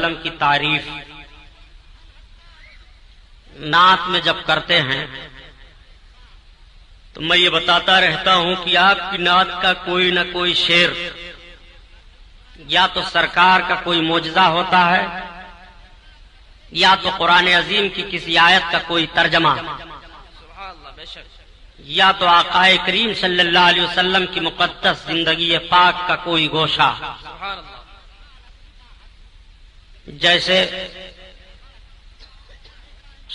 وسلم کی تعریف نعت میں جب کرتے ہیں تو میں یہ بتاتا رہتا ہوں کہ آپ کی نعت کا کوئی نہ کوئی شعر یا تو سرکار کا کوئی معجزہ ہوتا ہے یا تو قرآن عظیم کی کسی آیت کا کوئی ترجمہ یا تو آقا کریم صلی اللہ علیہ وسلم کی مقدس زندگی پاک کا کوئی گوشہ. جیسے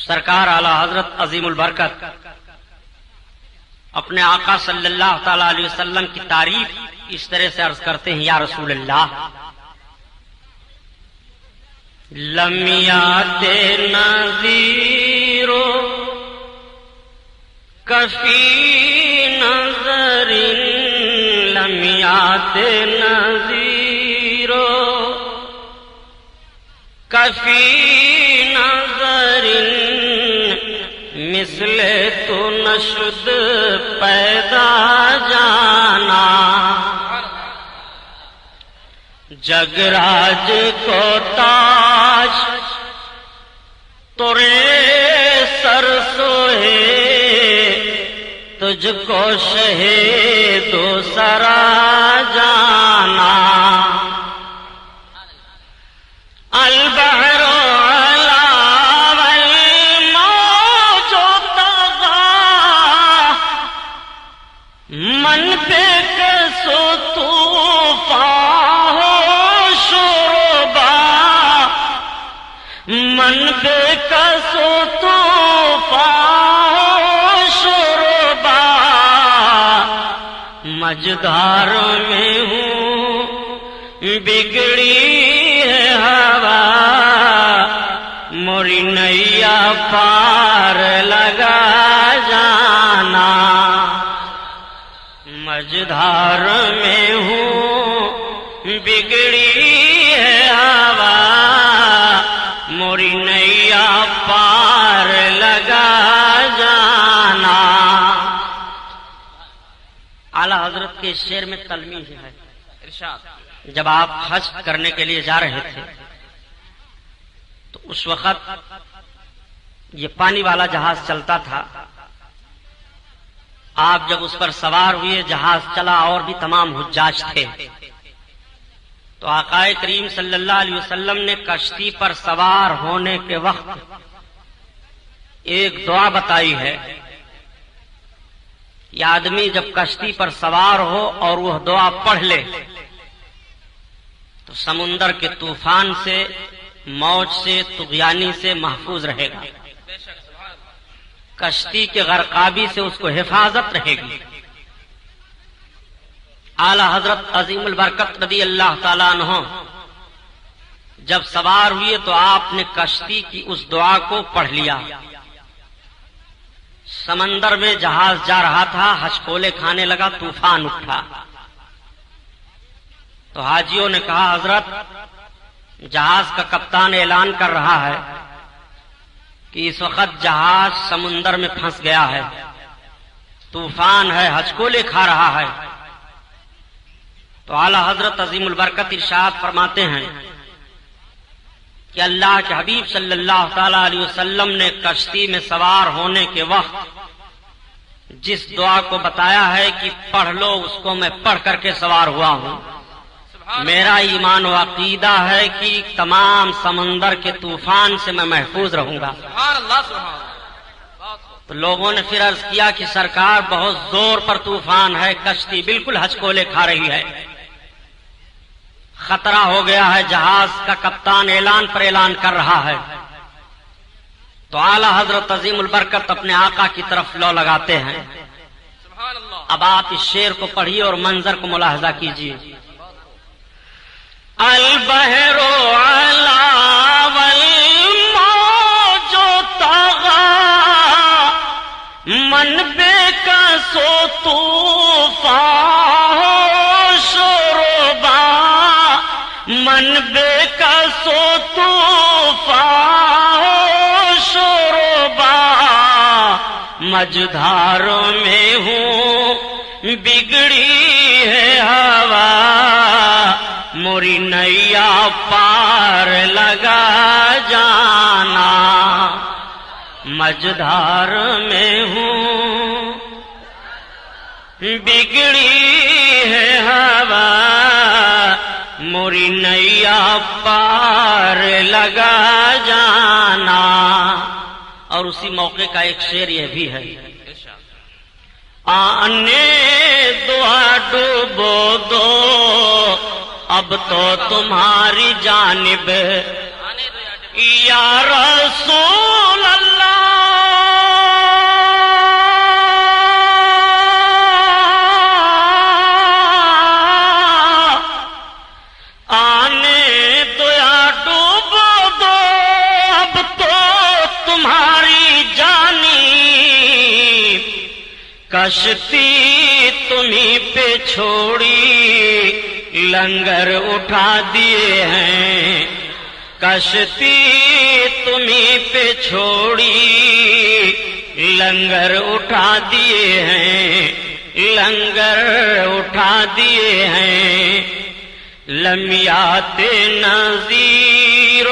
سرکار اعلی حضرت عظیم البرکت اپنے آقا صلی اللہ تعالی علیہ وسلم کی تعریف اس طرح سے عرض کرتے ہیں: یا رسول اللہ لم یات نذیرو کفی نظر، لم یات نذیرو کفی نظر، مثل تو نشد پیدا جانا، جگراج کو تاج تورے سر سوہے، تجھ کو شہید سرا جانا، البحر من پہ کسو طوفان ہو شربا، من پہ کسو طوفان ہو شربا، مجدار میں ہوں بگڑی ہے ہوا، موری نیا پار لگا جانا، مجدھار میں ہوں بگڑی ہے ہوا، موری نیا پار لگا جانا. اعلی حضرت کے شعر میں تلمیح ہے. جب آپ حج کرنے کے لیے جا رہے تھے تو اس وقت یہ پانی والا جہاز چلتا تھا. آپ جب اس پر سوار ہوئے، جہاز چلا اور بھی تمام حجاج تھے، تو آقا کریم صلی اللہ علیہ وسلم نے کشتی پر سوار ہونے کے وقت ایک دعا بتائی ہے. یہ آدمی جب کشتی پر سوار ہو اور وہ دعا پڑھ لے تو سمندر کے طوفان سے، موج سے، طغیانی سے محفوظ رہے گا، کشتی کے غرقابی سے اس کو حفاظت رہے گی. اعلی حضرت عظیم البرکت رضی اللہ تعالیٰ عنہ جب سوار ہوئے تو آپ نے کشتی کی اس دعا کو پڑھ لیا. سمندر میں جہاز جا رہا تھا، ہچکولے کھانے لگا، طوفان اٹھا. تو حاجیوں نے کہا حضرت جہاز کا کپتان اعلان کر رہا ہے کہ اس وقت جہاز سمندر میں پھنس گیا ہے، طوفان ہے، ہچکولے کھا رہا ہے. تو اعلی حضرت عظیم البرکت ارشاد فرماتے ہیں کہ اللہ کے حبیب صلی اللہ تعالی علیہ وسلم نے کشتی میں سوار ہونے کے وقت جس دعا کو بتایا ہے کہ پڑھ لو، اس کو میں پڑھ کر کے سوار ہوا ہوں. میرا ایمان و عقیدہ ہے کہ تمام سمندر کے طوفان سے میں محفوظ رہوں گا. تو لوگوں نے پھر عرض کیا کہ سرکار بہت زور پر طوفان ہے، کشتی بالکل ہچکولے کھا رہی ہے، خطرہ ہو گیا ہے، جہاز کا کپتان اعلان پر اعلان کر رہا ہے. تو اعلی حضرت عظیم البرکت اپنے آقا کی طرف لو لگاتے ہیں. اب آپ اس شعر کو پڑھیے اور منظر کو ملاحظہ کیجیے. البحر علا والموج طغا، من بے کسو طوفان ہو شربا، من بے کسو طوفان ہو شربا، مجدھاروں میں ہوں بگڑی ہے ہوا، موری نیا پار لگا جانا، مجدھار میں ہوں بگڑی ہے ہوا، موری نیا پار لگا جانا۔ اور اسی موقع کا ایک شعر یہ بھی ہے، آنے دعا ڈوبو دو اب تو تمہاری جانب، یا رسول اللہ آنے دعا ڈوبو دو اب تو تمہاری جانب، کشتی تمہیں پہ چھوڑی لنگر اٹھا دیے ہیں، کشتی تمہیں پہ چھوڑی لنگر اٹھا دیے ہیں، لنگر اٹھا دیے ہیں۔ لمیات نذیر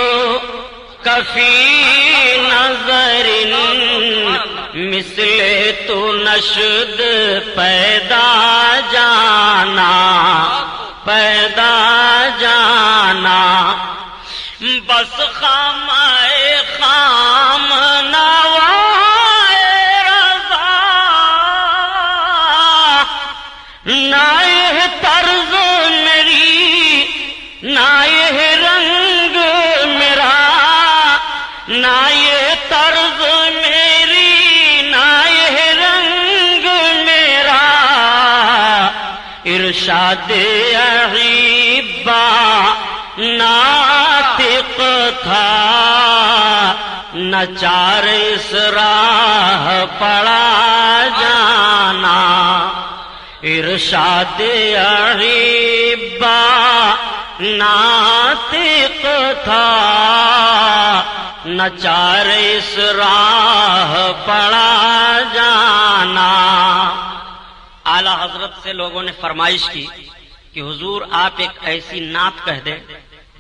کفی نظر مثل تو نشد پیدا جانا، پیدا جانا۔ بس خامائے خام نوائے رضا، نہ یہ طرز میری نہ یہ رنگ میرا، نہ یہ طرز میری نہ یہ رنگ میرا، ارشاد احبا ناطق تھا، نہ چار اس راہ پڑا جانا، ارشاد احبا ناطق تھا، نہ چار اس راہ پڑا جانا۔ اعلی حضرت سے لوگوں نے فرمائش کی کہ حضور آپ ایک ایسی نعت کہہ دیں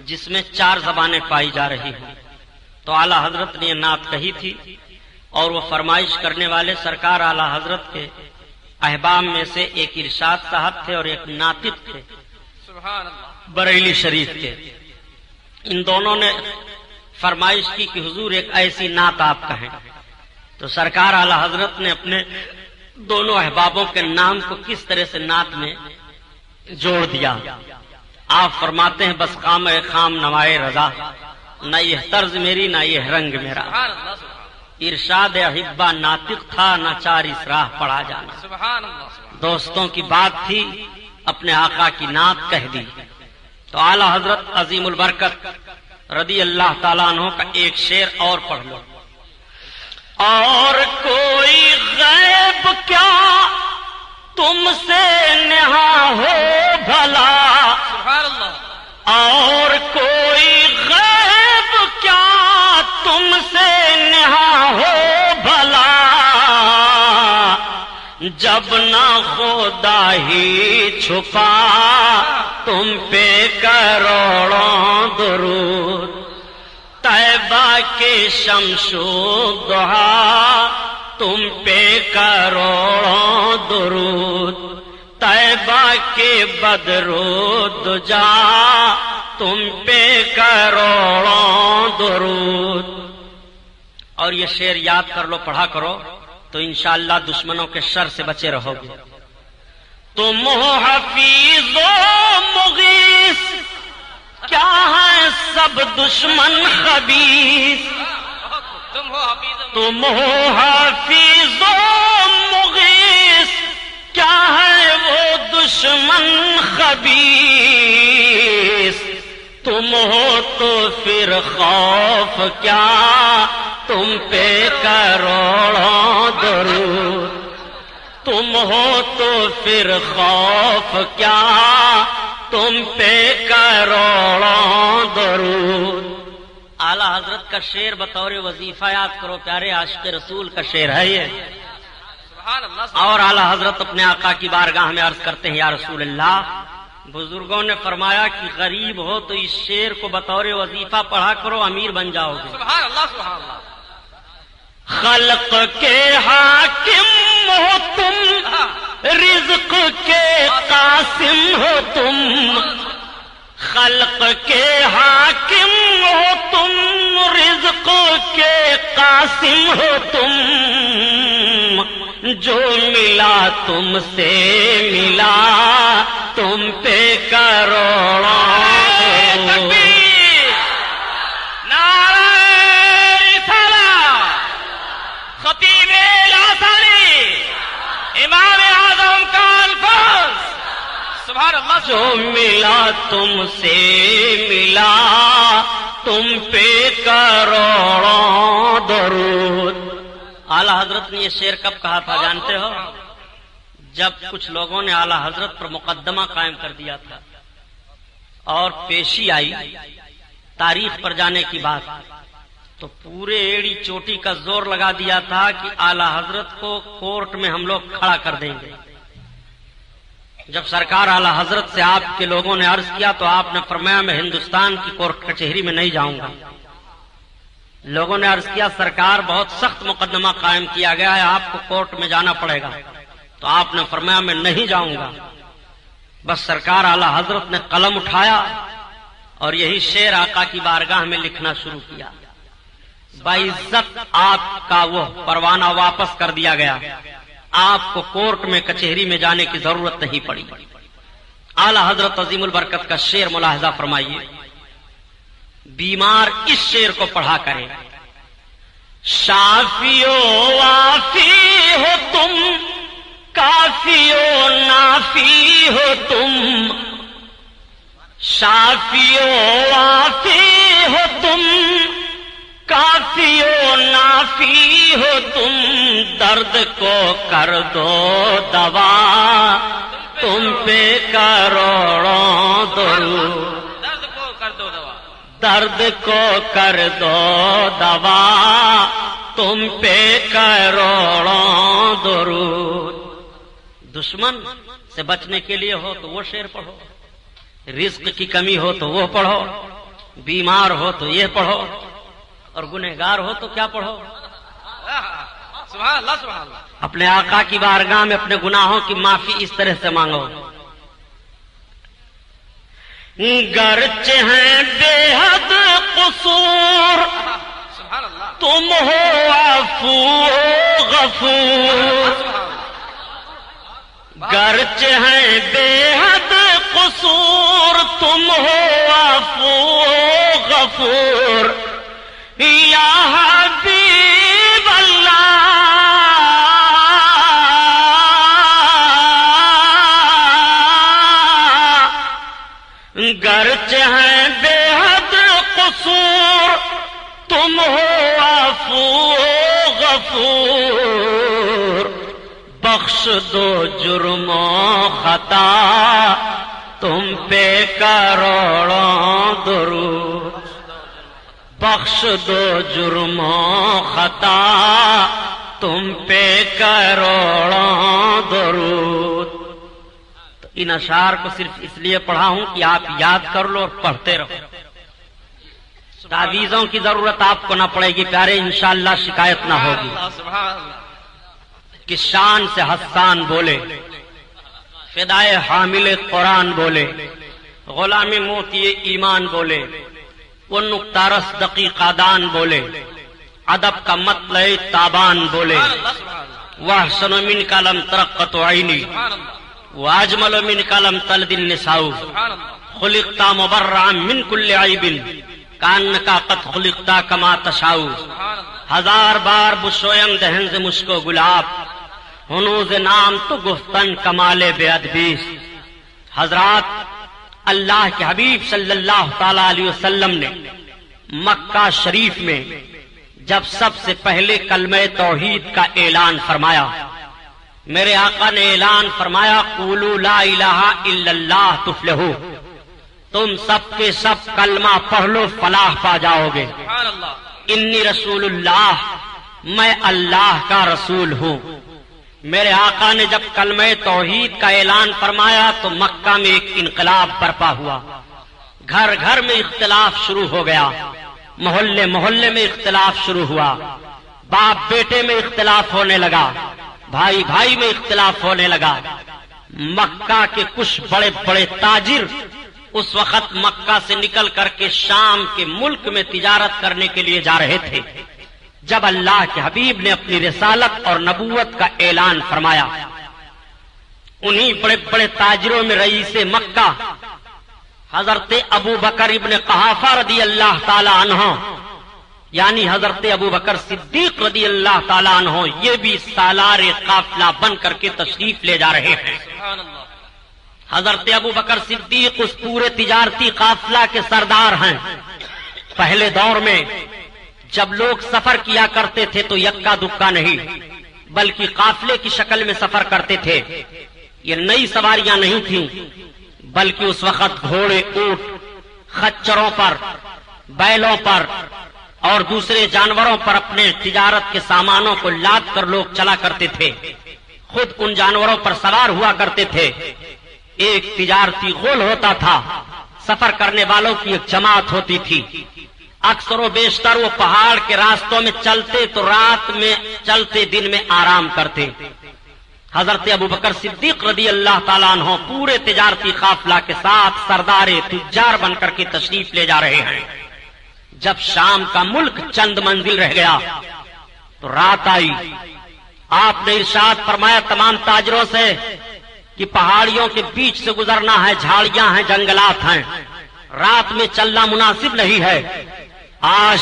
جس میں 4 زبانیں پائی جا رہی ہیں۔ تو اعلی حضرت نے یہ نعت کہی تھی، اور وہ فرمائش کرنے والے سرکار اعلی حضرت کے احباب میں سے ایک ارشاد صاحب تھے اور ایک ناطق تھے بریلی شریف کے۔ ان دونوں نے فرمائش کی کہ حضور ایک ایسی نعت آپ کہیں۔ تو سرکار اعلی حضرت نے اپنے دونوں احبابوں کے نام کو کس طرح سے نعت میں جوڑ دیا۔ آپ فرماتے ہیں بس خام خام نوائے رضا، نہ یہ طرز میری نہ یہ رنگ میرا، ارشاد احبا ناطق تھا، نہ چار اس راہ پڑا جانا۔ دوستوں کی بات تھی، اپنے آقا کی نعت کہہ دی۔ تو اعلی حضرت عظیم البرکت رضی اللہ تعالیٰ عنہ کا ایک شعر اور پڑھ لو۔ اور کوئی غیب کیا تم سے نہا ہو بھلا، اور کوئی غیب کیا تم سے نہا ہو بھلا، جب نہ خدا ہی چھپا تم پہ کروڑوں درود، طیبہ کے شمس و ضحا تم پہ کروڑوں درود، طیبہ کے بدر و دجا تم پہ کروڑوں درود۔ اور یہ شعر یاد کر لو، پڑھا کرو، تو انشاءاللہ دشمنوں کے شر سے بچے رہو گے۔ تم ہو حفیظ و مغیث، کیا ہے سب دشمن خبیث، تم ہو حفیظ و مغیث، کیا ہے وہ دشمن خبیث، تم ہو تو پھر خوف کیا تم پہ کروڑوں درود، تم ہو تو پھر خوف کیا تم پہ کروڑوں درود۔ اعلی حضرت کا شعر بطور وظیفہ یاد کرو، پیارے عاشق رسول کا شعر ہے یہ۔ اور اعلی حضرت اپنے آقا کی بارگاہ میں عرض کرتے ہیں یا رسول اللہ، بزرگوں نے فرمایا کہ غریب ہو تو اس شعر کو بطور وظیفہ پڑھا کرو، امیر بن جاؤ گے۔ سبحان اللہ سبحان اللہ۔ خلق کے حاکم ہو تم، رزق کے قاسم ہو تم، خلق کے حاکم ہو تم، رزق کے قاسم ہو تم، جو ملا تم سے ملا تم پہ کروڑوں تکبیر، نعرہ رسالہ، خطیب الاساری، امام اعظم کا الفاظ، سبحان اللہ۔ جو ملا تم سے ملا تم پہ کروڑوں درود۔ اعلی حضرت نے یہ شعر کب کہا تھا جانتے ہو؟ جب کچھ لوگوں نے اعلی حضرت پر مقدمہ قائم کر دیا تھا اور پیشی آئی تاریخ پر جانے کی بات، تو پورے ایڑی چوٹی کا زور لگا دیا تھا کہ اعلی حضرت کو کورٹ میں ہم لوگ کھڑا کر دیں گے۔ جب سرکار اعلی حضرت سے آپ کے لوگوں نے عرض کیا تو آپ نے فرمایا میں ہندوستان کی کورٹ کچہری میں نہیں جاؤں گا۔ لوگوں نے عرض کیا سرکار بہت سخت مقدمہ قائم کیا گیا ہے، آپ کو کورٹ میں جانا پڑے گا، تو آپ نے فرمایا میں نہیں جاؤں گا۔ بس سرکار اعلی حضرت نے قلم اٹھایا اور یہی شعر آقا کی بارگاہ میں لکھنا شروع کیا۔ باعزت آپ کا وہ پروانہ واپس کر دیا گیا، آپ کو کورٹ میں کچہری میں جانے کی ضرورت نہیں پڑی۔ اعلی حضرت عظیم البرکت کا شعر ملاحظہ فرمائیے، بیمار اس شعر کو پڑھا کرے، شافی و وافی ہو تم، کافی و نافی ہو تم، شافی و وافی ہو تم، کافی و نافی ہو تم، درد کو کر دو دوا تم پہ کروڑوں درود۔ درد کو کر دو دوا، درد کو کر دو دوا تم پہ کروڑوں درود۔ دشمن سے بچنے کے لیے ہو تو وہ شعر پڑھو، رزق کی کمی ہو تو وہ پڑھو، بیمار ہو تو یہ پڑھو، اور گنہگار ہو تو کیا پڑھو؟ سبحان اللہ سبحان اللہ۔ اپنے آقا کی بارگاہ میں اپنے گناہوں کی معافی اس طرح سے مانگو، گرچہ ہیں بے حد قصور سبحان اللہ، تم ہو عفو غفور، گرچہ ہیں بے حد قصور تم ہو عفو غفور، یا حبیب اللہ گرچہ ہیں بے حد قصور تم ہو عفو غفور، بخش دو جرم و خطا تم پہ کروڑوں درود، بخش دو جرم و خطا تم پہ کروڑوں درود۔ تو ان اشعار کو صرف اس لیے پڑھا ہوں کہ آپ یاد کر لو اور پڑھتے رہو، تعویذوں کی ضرورت آپ کو نہ پڑے گی پیارے، انشاءاللہ شکایت نہ ہوگی۔ سبحان اللہ۔ کس شان سے حسان بولے، فدائے حامل قرآن بولے، غلام موتی ایمان بولے، وہ نقطہ رس دقیقہ دان بولے، ادب کا مطلع تابان بولے، واحسن من کلم ترقت عینی واجمل من کلم تلد النساء، خلقت مبرعا من کل عیب کانکا قد خلقت کما تشاء، ہزار بار بشویم دہن سے مشک و گلاب، ہنوز نام تو گفتن کمال بے ادبی۔ حضرات، اللہ کے حبیب صلی اللہ تعالی علیہ وسلم نے مکہ شریف میں جب سب سے پہلے کلمہ توحید کا اعلان فرمایا، میرے آقا نے اعلان فرمایا قولوا لا الہ الا اللہ تفلحوا، تم سب کے سب کلمہ پڑھ لو فلاح پا جاؤ گے۔ سبحان اللہ۔ انی رسول اللہ، میں اللہ کا رسول ہوں، میرے آقا نے جب کلمہ توحید کا اعلان فرمایا تو مکہ میں ایک انقلاب برپا ہوا. گھر گھر میں اختلاف شروع ہو گیا، محلے محلے میں اختلاف شروع ہوا، باپ بیٹے میں اختلاف ہونے لگا، بھائی بھائی میں اختلاف ہونے لگا. مکہ کے کچھ بڑے بڑے تاجر اس وقت مکہ سے نکل کر کے شام کے ملک میں تجارت کرنے کے لیے جا رہے تھے جب اللہ کے حبیب نے اپنی رسالت اور نبوت کا اعلان فرمایا. انہی بڑے بڑے تاجروں میں رئیس مکہ حضرت ابو بکر ابن قحافہ رضی اللہ تعالی عنہ، یعنی حضرت ابو بکر صدیق رضی اللہ تعالی عنہ، یہ بھی سالار قافلہ بن کر کے تشریف لے جا رہے ہیں. سبحان اللہ. حضرت ابو بکر صدیق اس پورے تجارتی قافلہ کے سردار ہیں. پہلے دور میں جب لوگ سفر کیا کرتے تھے تو یکا دکا نہیں بلکہ قافلے کی شکل میں سفر کرتے تھے. یہ نئی سواریاں نہیں تھیں بلکہ اس وقت گھوڑے، اونٹ، خچروں پر، بیلوں پر اور دوسرے جانوروں پر اپنے تجارت کے سامانوں کو لاد کر لوگ چلا کرتے تھے. خود ان جانوروں پر سوار ہوا کرتے تھے. ایک تجارتی غول ہوتا تھا، سفر کرنے والوں کی ایک جماعت ہوتی تھی. اکثر و بیشتر وہ پہاڑ کے راستوں میں چلتے تو رات میں چلتے، دن میں آرام کرتے. حضرت ابو بکر صدیق رضی اللہ تعالیٰ عنہ پورے تجارتی قافلہ کے ساتھ سردار تجار بن کر کے تشریف لے جا رہے ہیں. جب شام کا ملک چند منزل رہ گیا تو رات آئی. آپ نے ارشاد فرمایا تمام تاجروں سے کہ پہاڑیوں کے بیچ سے گزرنا ہے، جھاڑیاں ہیں، جنگلات ہیں، رات میں چلنا مناسب نہیں ہے. آج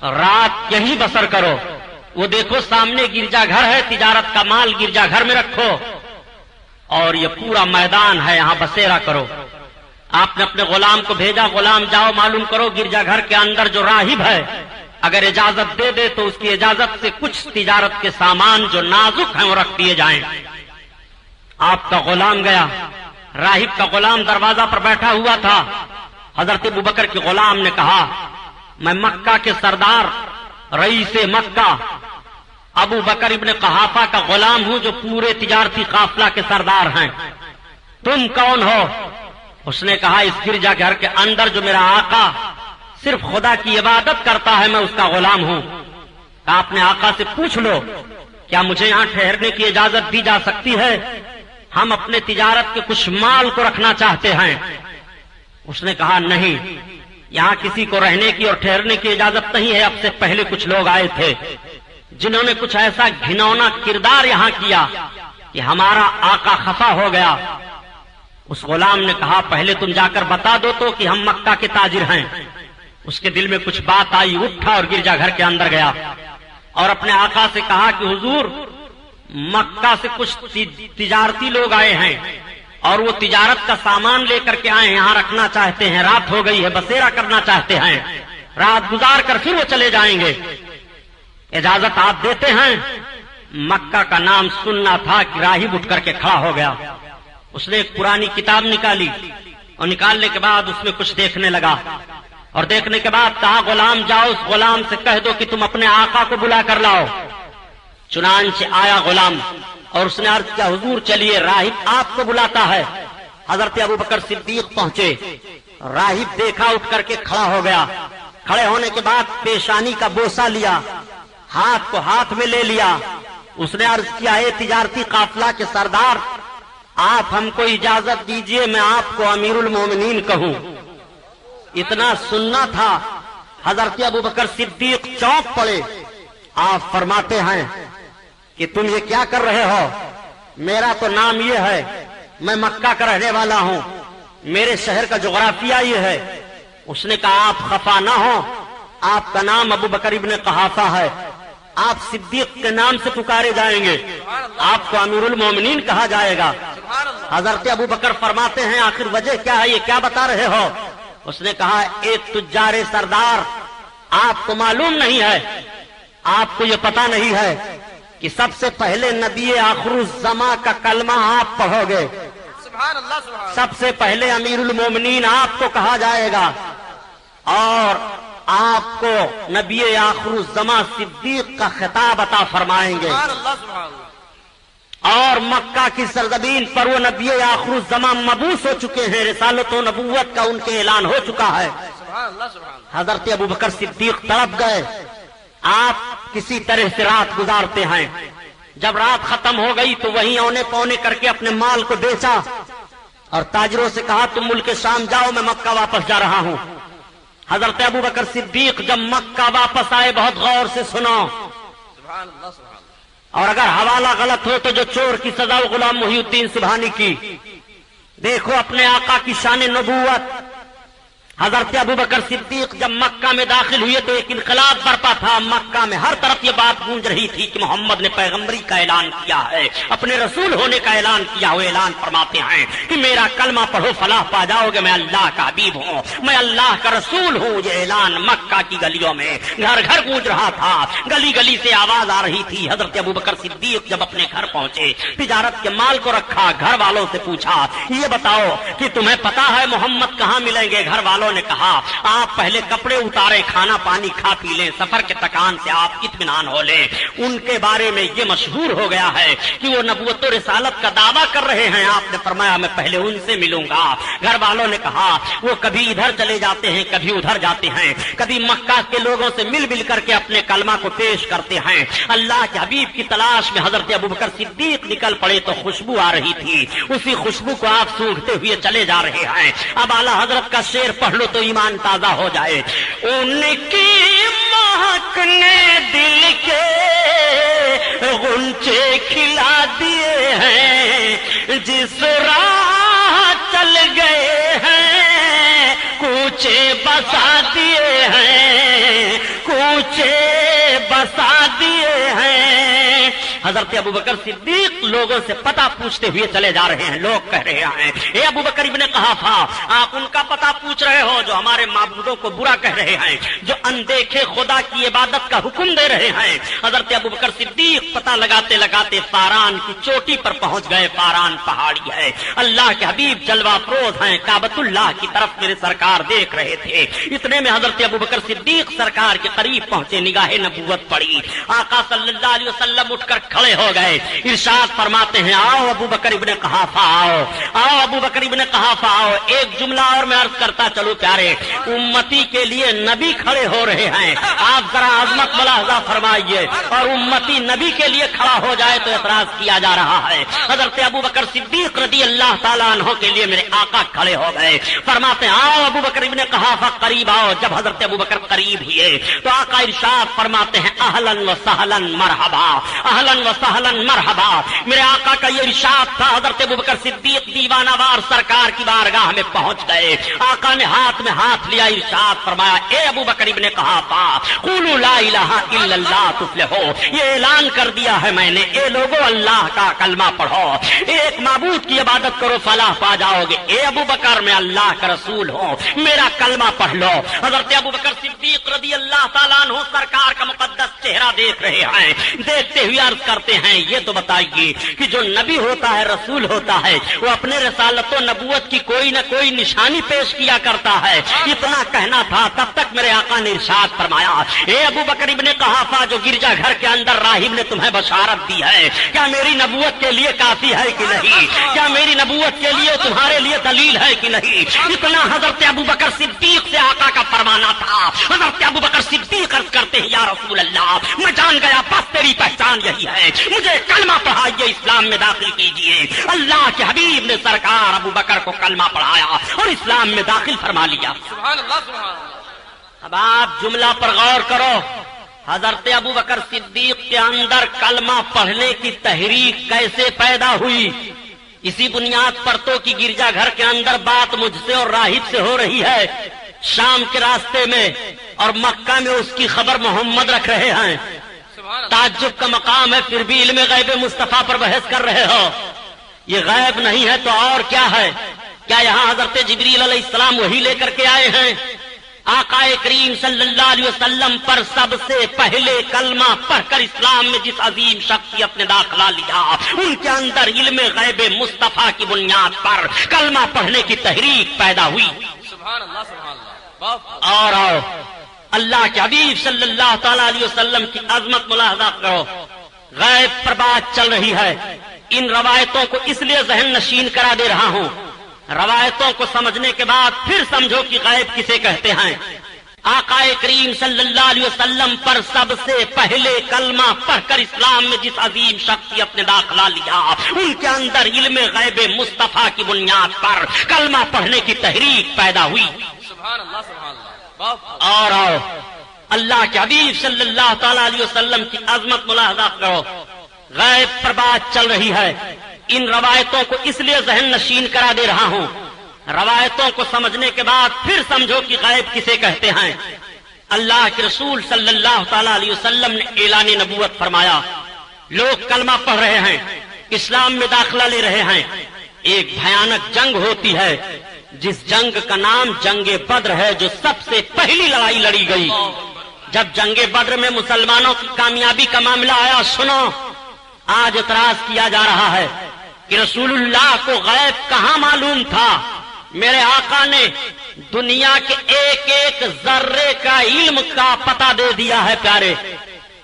رات یہیں بسر کرو. وہ دیکھو سامنے گرجا گھر ہے، تجارت کا مال گرجا گھر میں رکھو اور یہ پورا میدان ہے، یہاں بسیرا کرو. آپ نے اپنے غلام کو بھیجا، غلام جاؤ معلوم کرو گرجا گھر کے اندر جو راہب ہے اگر اجازت دے دے تو اس کی اجازت سے کچھ تجارت کے سامان جو نازک ہیں وہ رکھ دیے جائیں. آپ کا غلام گیا. راہب کا غلام دروازہ پر بیٹھا ہوا تھا. حضرت ابو بکر کے غلام نے کہا میں مکہ کے سردار رئیس مکہ ابو بکر ابن قحافہ کا غلام ہوں جو پورے تجارتی قافلہ کے سردار ہیں. تم کون ہو؟ اس نے کہا اس گرجا گھر کے اندر جو میرا آقا صرف خدا کی عبادت کرتا ہے میں اس کا غلام ہوں. آپ نے آقا سے پوچھ لو کیا مجھے یہاں ٹھہرنے کی اجازت دی جا سکتی ہے؟ ہم اپنے تجارت کے کچھ مال کو رکھنا چاہتے ہیں. اس نے کہا نہیں، یہاں کسی کو رہنے کی اور ٹھہرنے کی اجازت نہیں ہے. اب سے پہلے کچھ لوگ آئے تھے جنہوں نے کچھ ایسا گھنونا کردار یہاں کیا کہ ہمارا آقا خفا ہو گیا. اس غلام نے کہا پہلے تم جا کر بتا دو تو کہ ہم مکہ کے تاجر ہیں. اس کے دل میں کچھ بات آئی، اٹھا اور گرجا گھر کے اندر گیا اور اپنے آقا سے کہا کہ حضور مکہ سے کچھ تجارتی لوگ آئے ہیں اور وہ تجارت کا سامان لے کر کے آئے ہیں، یہاں رکھنا چاہتے ہیں. رات ہو گئی ہے، بسیرا کرنا چاہتے ہیں، رات گزار کر پھر وہ چلے جائیں گے. اجازت آپ دیتے ہیں؟ مکہ کا نام سننا تھا کہ راہب اٹھ کر کے کھڑا ہو گیا. اس نے ایک پرانی کتاب نکالی اور نکالنے کے بعد اس میں کچھ دیکھنے لگا اور دیکھنے کے بعد کہا غلام جاؤ اس غلام سے کہہ دو کہ تم اپنے آقا کو بلا کر لاؤ. چنانچہ آیا غلام اور اس نے عرض کیا حضور چلیے راہب آپ کو بلاتا ہے. حضرت ابو بکر صدیق پہنچے. راہب دیکھا اٹھ کر کے کھڑا ہو گیا. کھڑے ہونے کے بعد پیشانی کا بوسہ لیا، ہاتھ کو ہاتھ میں لے لیا. اس نے عرض کیا اے تجارتی قافلہ کے سردار آپ ہم کو اجازت دیجئے میں آپ کو امیر المومنین کہوں. اتنا سننا تھا. حضرت ابو بکر صدیق چونک پڑے. آپ فرماتے ہیں کہ تم یہ کیا کر رہے ہو؟ میرا تو نام یہ ہے، میں مکہ کا رہنے والا ہوں، میرے شہر کا جغرافیہ یہ ہے. اس نے کہا آپ خفا نہ ہو، آپ کا نام ابو بکر ابن قحافہ ہے، آپ صدیق کے نام سے پکارے جائیں گے، آپ کو امیر المومنین کہا جائے گا. حضرت ابو بکر فرماتے ہیں آخر وجہ کیا ہے، یہ کیا بتا رہے ہو؟ اس نے کہا ایک تجار سردار آپ کو معلوم نہیں ہے، آپ کو یہ پتا نہیں ہے کہ سب سے پہلے نبی آخر الزماں کا کلمہ آپ پڑھو گے، سبحان اللہ سبحان اللہ. سب سے پہلے امیر المومنین آپ کو کہا جائے گا اور آپ کو نبی آخر الزماں صدیق کا خطاب عطا فرمائیں گے. سبحان اللہ سبحان اللہ. اور مکہ کی سرزمین پر وہ نبی آخر الزمان مبعوث ہو چکے ہیں، رسالت و نبوت کا ان کے اعلان ہو چکا ہے۔ سبحان اللہ سبحان اللہ۔ حضرت ابوبکر صدیق تڑپ گئے۔ آپ کسی طرح سے رات گزارتے ہیں، جب رات ختم ہو گئی تو وہیں اونے پونے کر کے اپنے مال کو بیچا اور تاجروں سے کہا تم ملک شام جاؤ، میں مکہ واپس جا رہا ہوں۔ حضرت ابوبکر صدیق جب مکہ واپس آئے، بہت غور سے سنو، سبحان اللہ سبحان اللہ۔ اور اگر حوالہ غلط ہو تو جو چور کی سزا وہ غلام محی الدین سبحانی کی۔ دیکھو اپنے آقا کی شان نبوت۔ حضرت ابوبکر صدیق جب مکہ میں داخل ہوئے تو ایک انقلاب برپا تھا مکہ میں، ہر طرف یہ بات گونج رہی تھی کہ محمد نے پیغمبری کا اعلان کیا ہے، اپنے رسول ہونے کا اعلان کیا ہوا۔ اعلان فرماتے ہیں کہ میرا کلمہ پڑھو فلاح پا جاؤ گے، میں اللہ کا حبیب ہوں، میں اللہ کا رسول ہوں۔ یہ اعلان مکہ کی گلیوں میں گھر گھر گونج رہا تھا، گلی گلی سے آواز آ رہی تھی۔ حضرت ابوبکر صدیق جب اپنے گھر پہنچے، تجارت کے مال کو رکھا، گھر والوں سے پوچھا یہ بتاؤ کہ تمہیں پتا ہے محمد کہاں ملیں گے؟ گھر والوں نے کہا آپ پہلے کپڑے اتاریں، کھانا پانی کھا پی لیں، سفر کے تکان سے آپ اطمینان ہو لیں۔ ان کے بارے میں یہ مشہور ہو گیا ہے کہ وہ نبوت و رسالت کا دعویٰ کر رہے ہیں۔ آپ نے فرمایا میں پہلے ان سے ملوں گا۔ گھر والوں نے کہا وہ کبھی ادھر چلے جاتے ہیں، کبھی ادھر جاتے ہیں، کبھی مکہ کے لوگوں سے مل مل کر کے اپنے کلمہ کو پیش کرتے ہیں۔ اللہ کے حبیب کی تلاش میں حضرت ابوبکر صدیق نکل پڑے تو خوشبو آ رہی تھی، اسی خوشبو کو آپ سونگھتے ہوئے چلے جا رہے ہیں۔ اب اعلیٰ حضرت کا شعر پڑھ لو تو ایمان تازہ ہو جائے۔ ان کی مہک نے دل کے غنچے کھلا دیے ہیں، جس راہ چل گئے ہیں کوچے بسا دیے ہیں، کوچے بسا دیے ہیں۔ حضرت ابوبکر صدیق لوگوں سے پتہ پوچھتے ہوئے چلے جا رہے ہیں۔ لوگ کہہ رہے ہیں اے ابوبکر ابن قحافہ، آپ ان کا پتہ پوچھ رہے ہو جو ہمارے معبودوں کو برا کہہ رہے ہیں، جو اندیکھے خدا کی عبادت کا حکم دے رہے ہیں۔ حضرت ابوبکر صدیق پتہ لگاتے لگاتے فاران کی چوٹی پر پہنچ گئے۔ فاران پہاڑی ہے، اللہ کے حبیب جلوہ افروز ہیں، کعبۃ اللہ کی طرف میرے سرکار دیکھ رہے تھے۔ اتنے میں حضرت ابوبکر صدیق سرکار کے قریب پہنچے، نگاہ نبوت پڑی۔ آقا صلی اللہ علیہ وسلم اٹھ کر کھڑے ہو گئے، ارشاد فرماتے ہیں آؤ ابوبکر ابن قحافہ آؤ، آؤ ابوبکر ابن قحافہ آؤ۔ ایک جملہ اور میں عرض کرتا چلو پیارے، امتی کے لیے نبی کھڑے ہو رہے ہیں، آپ ذرا عظمت ملاحظہ فرمائیے، اور امتی نبی کے لیے کھڑا ہو جائے تو اعتراض کیا جا رہا ہے۔ حضرت ابوبکر صدیق رضی اللہ تعالیٰ عنہ کے لیے میرے آقا کھڑے ہو گئے، فرماتے ہیں آؤ ابوبکر ابن قحافہ قریب آؤ۔ جب حضرت ابوبکر قریب ہوئے تو آقا ارشاد فرماتے ہیں اہلاً و سہلاً مرحبا، اہلاً و سہلاً مرحبا۔ میرے آقا کا یہ ارشاد تھا۔ حضرت ابوبکر صدیق دیوانہ وار سرکار کی بارگاہ میں پہنچ گئے، آقا نے ہاتھ میں ہاتھ لیا، ارشاد فرمایا اے ابوبکر ابن قحافہ قولوا لا الہ الا اللہ تفلحو، یہ اعلان کر دیا ہے میں نے، اے لوگو اللہ کا کلمہ پڑھو، ایک معبود کی عبادت کرو فلاح پا جاؤ گے۔ اے ابوبکر میں اللہ کا رسول ہوں، میرا کلمہ پڑھ لو۔ حضرت ابوبکر صدیق رضی اللہ تعالیٰ عنہ سرکار کا مقدس چہرہ دیکھ رہے ہیں، دیکھتے ہوئے عرض کرتے ہیں یہ تو بتائیے کہ جو نبی ہوتا ہے رسول ہوتا ہے وہ اپنے رسالت و نبوت کی کوئی نہ کوئی نشانی پیش کیا کرتا ہے۔ اتنا کہنا تھا تب تک میرے آقا نے ارشاد فرمایا اے ابوبکر ابن قحافہ جو گرجا گھر کے اندر راہب نے تمہیں بشارت دی ہے، کیا میری نبوت کے لیے کافی ہے کہ نہیں؟ کیا میری نبوت کے لیے تمہارے لیے دلیل ہے کہ نہیں؟ اتنا حضرت ابوبکر صدیق سے آقا کا فرمانا تھا۔ حضرت ابوبکر صدیق عرض کرتے ہیں یا رسول اللہ میں جان گیا بس تیری پہچان یہی ہے، مجھے کلمہ پڑھائیے، اسلام میں داخل کیجیے۔ اللہ کے حبیب نے سرکار ابوبکر کو کلمہ پڑھایا اور اسلام میں داخل فرما لیا۔ سبحان اللہ سبحان اللہ۔ اب آپ جملہ پر غور کرو، حضرت ابوبکر صدیق کے اندر کلمہ پڑھنے کی تحریک کیسے پیدا ہوئی؟ اسی بنیاد پر تو کہ گرجا گھر کے اندر بات مجھ سے اور راہب سے ہو رہی ہے، شام کے راستے میں، اور مکہ میں اس کی خبر محمد رکھ رہے ہیں۔ تعجب کا مقام ہے، پھر بھی علم غیب مصطفیٰ پر بحث کر رہے ہو۔ یہ غیب نہیں ہے تو اور کیا ہے؟ کیا یہاں حضرت جبریل علیہ السلام وہی لے کر کے آئے ہیں؟ آقا کریم صلی اللہ علیہ وسلم پر سب سے پہلے کلمہ پڑھ کر اسلام میں جس عظیم شخصیت نے داخلہ لیا، ان کے اندر علم غیب مصطفیٰ کی بنیاد پر کلمہ پڑھنے کی تحریک پیدا ہوئی۔ سبحان اللہ سبحان اللہ۔ اور آؤ اللہ کے حبیب صلی اللہ تعالی علیہ وسلم کی عظمت ملاحظہ کرو، غیب پر بات چل رہی ہے، ان روایتوں کو اس لیے ذہن نشین کرا دے رہا ہوں، روایتوں کو سمجھنے کے بعد پھر سمجھو کہ غیب کسے کہتے ہیں۔ آقا کریم صلی اللہ علیہ وسلم پر سب سے پہلے کلمہ پڑھ کر اسلام میں جس عظیم شخصیت نے داخلہ لیا، ان کے اندر علم غیب مصطفیٰ کی بنیاد پر کلمہ پڑھنے کی تحریک پیدا ہوئی۔ سبحان اللہ سبحان اللہ۔ اور اللہ کے حبیب صلی اللہ تعالی علیہ وسلم کی عظمت ملاحظہ کرو، غیب پر بات چل رہی ہے۔ ان روایتوں کو اس لیے ذہن نشین کرا دے رہا ہوں، روایتوں کو سمجھنے کے بعد پھر سمجھو کہ غیب کسے کہتے ہیں۔ اللہ کے رسول صلی اللہ تعالی علیہ وسلم نے اعلان نبوت فرمایا، لوگ کلمہ پڑھ رہے ہیں، اسلام میں داخلہ لے رہے ہیں، ایک بھیانک جنگ ہوتی ہے جس جنگ کا نام جنگ بدر ہے، جو سب سے پہلی لڑائی لڑی گئی۔ جب جنگ بدر میں مسلمانوں کی کامیابی کا معاملہ آیا، سنو، آج اعتراض کیا جا رہا ہے کہ رسول اللہ کو غیب کہاں معلوم تھا؟ میرے آقا نے دنیا کے ایک ایک ذرے کا علم کا پتہ دے دیا ہے پیارے۔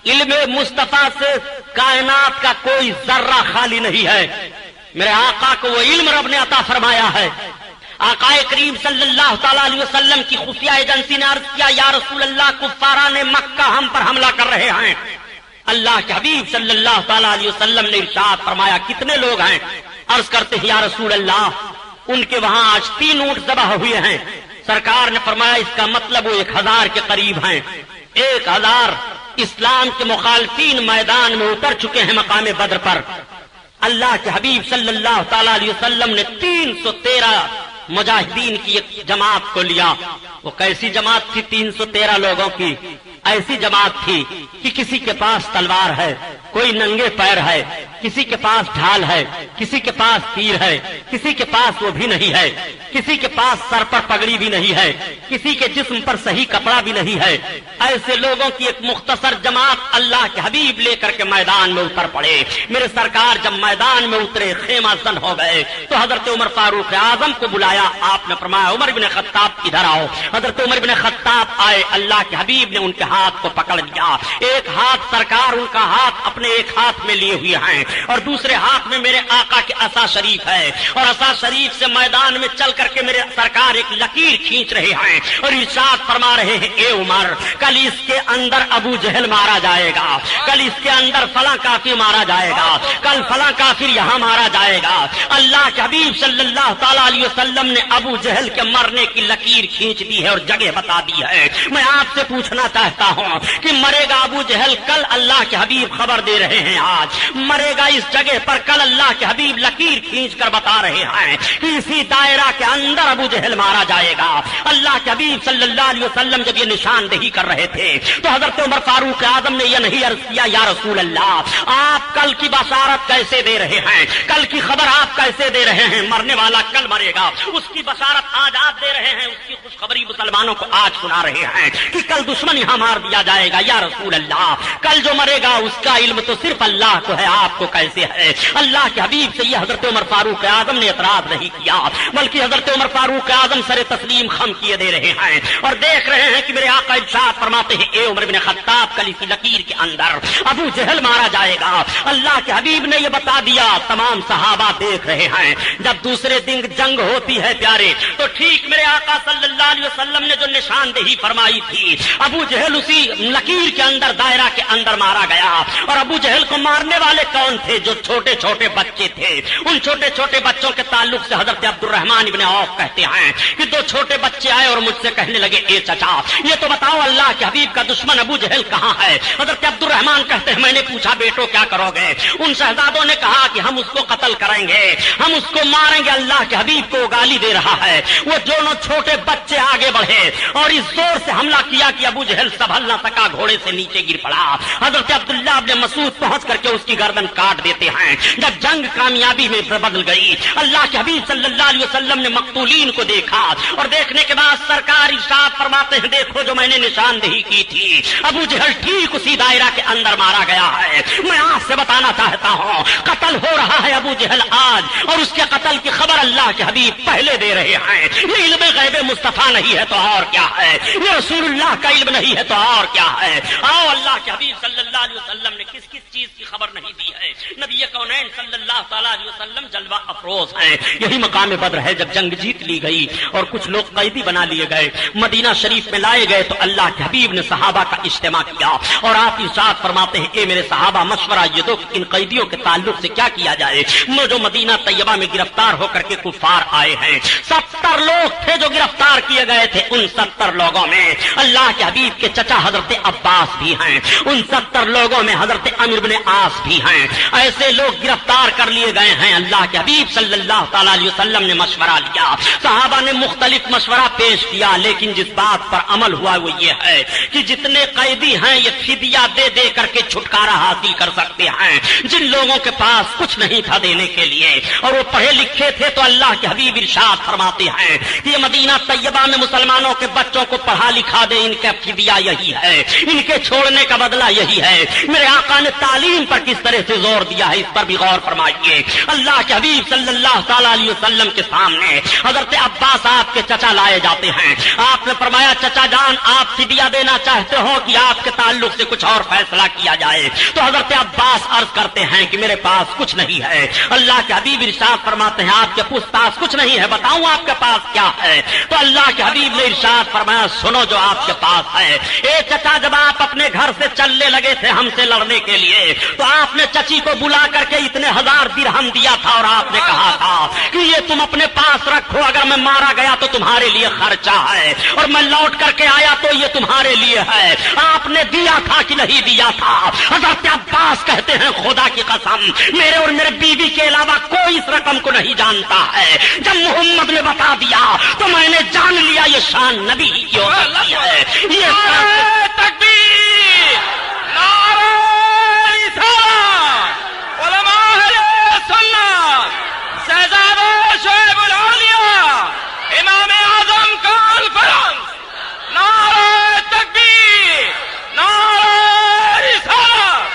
علم مصطفیٰ سے کائنات کا کوئی ذرہ خالی نہیں ہے۔ میرے آقا کو وہ علم رب نے عطا فرمایا ہے۔ آقا کریم صلی اللہ تعالی علیہ وسلم کی خفیہ ایجنسی نے عرض کیا، یا رسول اللہ، کفاران مکہ ہم پر حملہ کر رہے ہیں۔ اللہ کے حبیب صلی اللہ تعالی علیہ وسلم نے ارشاد فرمایا، کتنے لوگ ہیں؟ عرض کرتے ہیں، یا رسول اللہ، ان کے وہاں آج 3 اونٹ ذبح ہوئے ہیں۔ سرکار نے فرمایا، اس کا مطلب وہ 1000 کے قریب ہیں۔ 1000 اسلام کے مخالفین میدان میں اتر چکے ہیں مقام بدر پر۔ اللہ کے حبیب صلی اللہ تعالی علیہ وسلم نے 313 مجاہدین کی ایک جماعت کو لیا۔ وہ کیسی جماعت تھی 313 لوگوں کی؟ ایسی جماعت تھی کہ کسی کے پاس تلوار ہے، کوئی ننگے پیر ہے، کسی کے پاس ڈھال ہے، کسی کے پاس تیر ہے، کسی کے پاس وہ بھی نہیں ہے، کسی کے پاس سر پر پگڑی بھی نہیں ہے، کسی کے جسم پر صحیح کپڑا بھی نہیں ہے۔ ایسے لوگوں کی ایک مختصر جماعت اللہ کے حبیب لے کر کے میدان میں اتر پڑے۔ میرے سرکار جب میدان میں اترے، خیمہ زن ہو گئے تو حضرت عمر فاروق اعظم کو بلایا۔ آپ نے فرمایا، عمر بن خطاب ادھر آؤ۔ حضرت عمر بن خطاب آئے، اللہ کے حبیب نے ان کے ہاتھ کو پکڑ لیا۔ ایک ہاتھ سرکار ان کا ہاتھ اپنے ایک ہاتھ میں لیے ہوئے ہیں اور دوسرے ہاتھ میں میرے آقا کے عصا شریف ہے، اور عصا شریف سے میدان میں چل کر کے میرے سرکار ایک لکیر کھینچ رہے ہیں اور ارشاد فرما رہے ہیں، اے عمر، کل اس کے اندر ابو جہل مارا جائے گا، کل اس کے اندر فلاں کافر مارا جائے گا، کل فلاں کافر یہاں مارا جائے گا۔ اللہ کے حبیب صلی اللہ تعالی علیہ وسلم نے ابو جہل کے مرنے کی لکیر کھینچ دی ہے اور جگہ بتا دی ہے۔ میں آپ سے پوچھنا چاہتا ہوں کہ مرے گا ابو جہل، کل اللہ کے حبیب خبر دے رہے ہیں، آج مرے گا اس جگہ پر، کل اللہ کے حبیب لکیر کھینچ کر بتا رہے ہیں کہ اسی دائرہ کے اندر ابو جہل مارا جائے گا۔ اللہ کے حبیب صلی اللہ علیہ وسلم جب یہ نشاندہی کر رہے تھے تو حضرت عمر فاروق اعظم نے یہ نہیں عرض کیا، یا رسول اللہ، آپ کل کی بشارت کیسے دے رہے ہیں؟ کل کی خبر آپ کیسے دے رہے ہیں؟ مرنے والا کل مرے گا، اس کی بشارت آج آپ دے رہے ہیں، اس کی خوشخبری مسلمانوں کو آج سنا رہے ہیں کہ کل دشمن یہاں مار دیا جائے گا۔ یا رسول اللہ، کل جو مرے گا اس کا علم تو صرف اللہ کو ہے، آپ کو کیسے ہے؟ اللہ کے حبیب سے یہ حضرت عمر فاروق اعظم نے اعتراض نہیں کیا، بلکہ حضرت عمر فاروق اعظم سر تسلیم خم کیے دے رہے ہیں اور دیکھ رہے ہیں کہ میرے آقا ارشاد فرماتے ہیں، اے عمر بن خطاب، کل اسی لکیر کے اندر ابو جہل مارا جائے گا۔ اللہ کے حبیب نے یہ بتا دیا، تمام صحابہ دیکھ رہے ہیں۔ جب دوسرے دن جنگ ہوتی ہے پیارے، تو ٹھیک میرے آقا صلی اللہ علیہ وسلم نے جو نشاندہی فرمائی تھی، ابو جہل اسی لکیر کے اندر، دائرہ کے اندر مارا گیا۔ اور ابو جہل کو مارنے والے کون تھے؟ جو چھوٹے چھوٹے بچے تھے۔ ان چھوٹے چھوٹے بچوں کے تعلق سے حضرت عبد الرحمن ابن عوف کہتے ہیں کہ 2 چھوٹے بچے آئے اور مجھ سے کہنے لگے، اے چچا، یہ تو بتاؤ اللہ کے حبیب کا دشمن ابو جہل کہاں ہے؟ حضرت عبد الرحمن کہتے ہیں، میں نے پوچھا، بیٹو کیا کرو گے؟ ان شہزادوں نے کہا کہ ہم اس کو قتل کریں گے، ہم اس کو ماریں گے۔ اللہ کے حبیب کو گالی دے رہا ہے۔ وہ دونوں چھوٹے بچے آگے بڑھے اور اس زور سے حملہ کیا کہ ابو جہل سنبھل نہ سکا، گھوڑے سے نیچے گر پڑا۔ حضرت عبداللہ ابن مسعود پہنچ کر کے اس کی گردن کاٹ دیتے ہیں۔ جب جنگ کامیابی میں بدل گئی، اللہ کے حبیب صلی اللہ علیہ وسلم نے مقتولین کو دیکھا اور دیکھنے کے بعد سرکار ارشاد فرماتے ہیں، دیکھو جو میں نے نشاندہی کی تھی، ابو جہل ٹھیک اسی دائرہ کے اندر مارا گیا ہے۔ میں آپ سے بتانا چاہتا ہوں، قتل ہو رہا ہے ابو جہل آج، اور اس کے قتل کی خبر اللہ کے حبیب پہلے دے رہے ہیں۔ یہ علم غیب مصطفیٰ نہیں ہے تو اور کیا ہے؟ یہ رسول اللہ کا علم نہیں ہے تو اور کیا ہے؟ آؤ، اللہ کے حبیب صلی اللہ علیہ وسلم نے کس کس کس چیز کی خبر نہیں دی ہے. نبی کونین صلی اللہ تعالیٰ علیہ وسلم جلوہ افروز ہیں. یہی مقام بدر ہے جب جنگ جیت لی گئی اور کچھ لوگ قیدی بنا لیے گئے, مدینہ شریف میں لائے گئے تو اللہ کے حبیب نے صحابہ کا اجتماع کیا اور آپ ارشاد فرماتے ہیں اے میرے صحابہ مشورہ یہ دو کہ ان قیدیوں کے تعلق سے کیا کیا جائے. جو مدینہ طیبہ میں گرفتار ہو کر کے کفار آئے ہیں, 70 لوگ تھے جو گرفتار کیے گئے تھے. ان 70 لوگوں میں اللہ کے حبیب کے چچا حضرت عباس بھی ہیں, ان 70 لوگوں میں حضرت عمرو بن عاص بھی ہیں. ایسے لوگ گرفتار کر لیے گئے ہیں. اللہ کے حبیب صلی اللہ تعالی علیہ وسلم نے مشورہ لیا, صحابہ نے مختلف مشورہ پیش کیا, لیکن جس بات پر عمل ہوا وہ یہ ہے کہ جتنے قیدی ہیں یہ فدیہ دے دے کر کے چھٹکارا حاصل کر سکتے ہیں. جن لوگوں کے پاس کچھ نہیں تھا دینے کے لیے اور وہ پڑھے لکھے تھے تو اللہ کے حبیب ارشاد فرماتے ہیں کہ یہ مدینہ طیبہ میں مسلمانوں کے بچوں کو پڑھا لکھا دے, ان کا فدیہ یہی ہے, ان کے چھوڑنے کا بدلہ یہی ہے. میرے آقا نے تعلیم پر کس طرح سے زور دیا ہے اس پر بھی غور فرمائیے. اللہ کے حبیب صلی اللہ تعالی علیہ وسلم کے سامنے حضرت عباس آپ کے چچا لائے جاتے ہیں. آپ نے فرمایا چچا جان آپ فدیہ دینا چاہتے ہو کہ آپ کے تعلق سے کچھ اور فیصلہ کیا جائے؟ تو حضرت عباس عرض کرتے ہیں کہ میرے پاس کچھ نہیں ہے. اللہ کے حبیب ارشاد فرماتے ہیں آپ کے پاس کچھ نہیں ہے, بتاؤں آپ کے پاس کیا ہے؟ تو اللہ کے حبیب نے ارشاد فرمایا سنو جو آپ کے پاس ہے. اے چچا جب آپ اپنے گھر سے چلنے لگے تھے ہم سے لڑنے کے لیے تو آپ نے چچی کو بلا کر کے اتنے 1000 درہم دیا تھا اور آپ نے کہا تھا کہ یہ تم اپنے پاس رکھو, اگر میں مارا گیا تو تمہارے لیے خرچہ ہے اور میں لوٹ کر کے آیا تو یہ تمہارے لیے ہے. آپ نے دیا تھا کہ نہیں دیا تھا؟ حضرت عباس کہتے ہیں خدا کی قسم میرے اور میرے بیوی کے علاوہ کوئی اس رقم کو نہیں جانتا ہے. جب محمد نے بتا دیا تو میں نے جان لیا یہ شان نبی کی ہوتی ہے. یہ تکبیر, نعرہ رسالت, علماء اہل سنت, شہزادہ شعیب الاولیاء, امام اعظم کانفرنس, نعرہ تکبیر, نعرہ رسالت.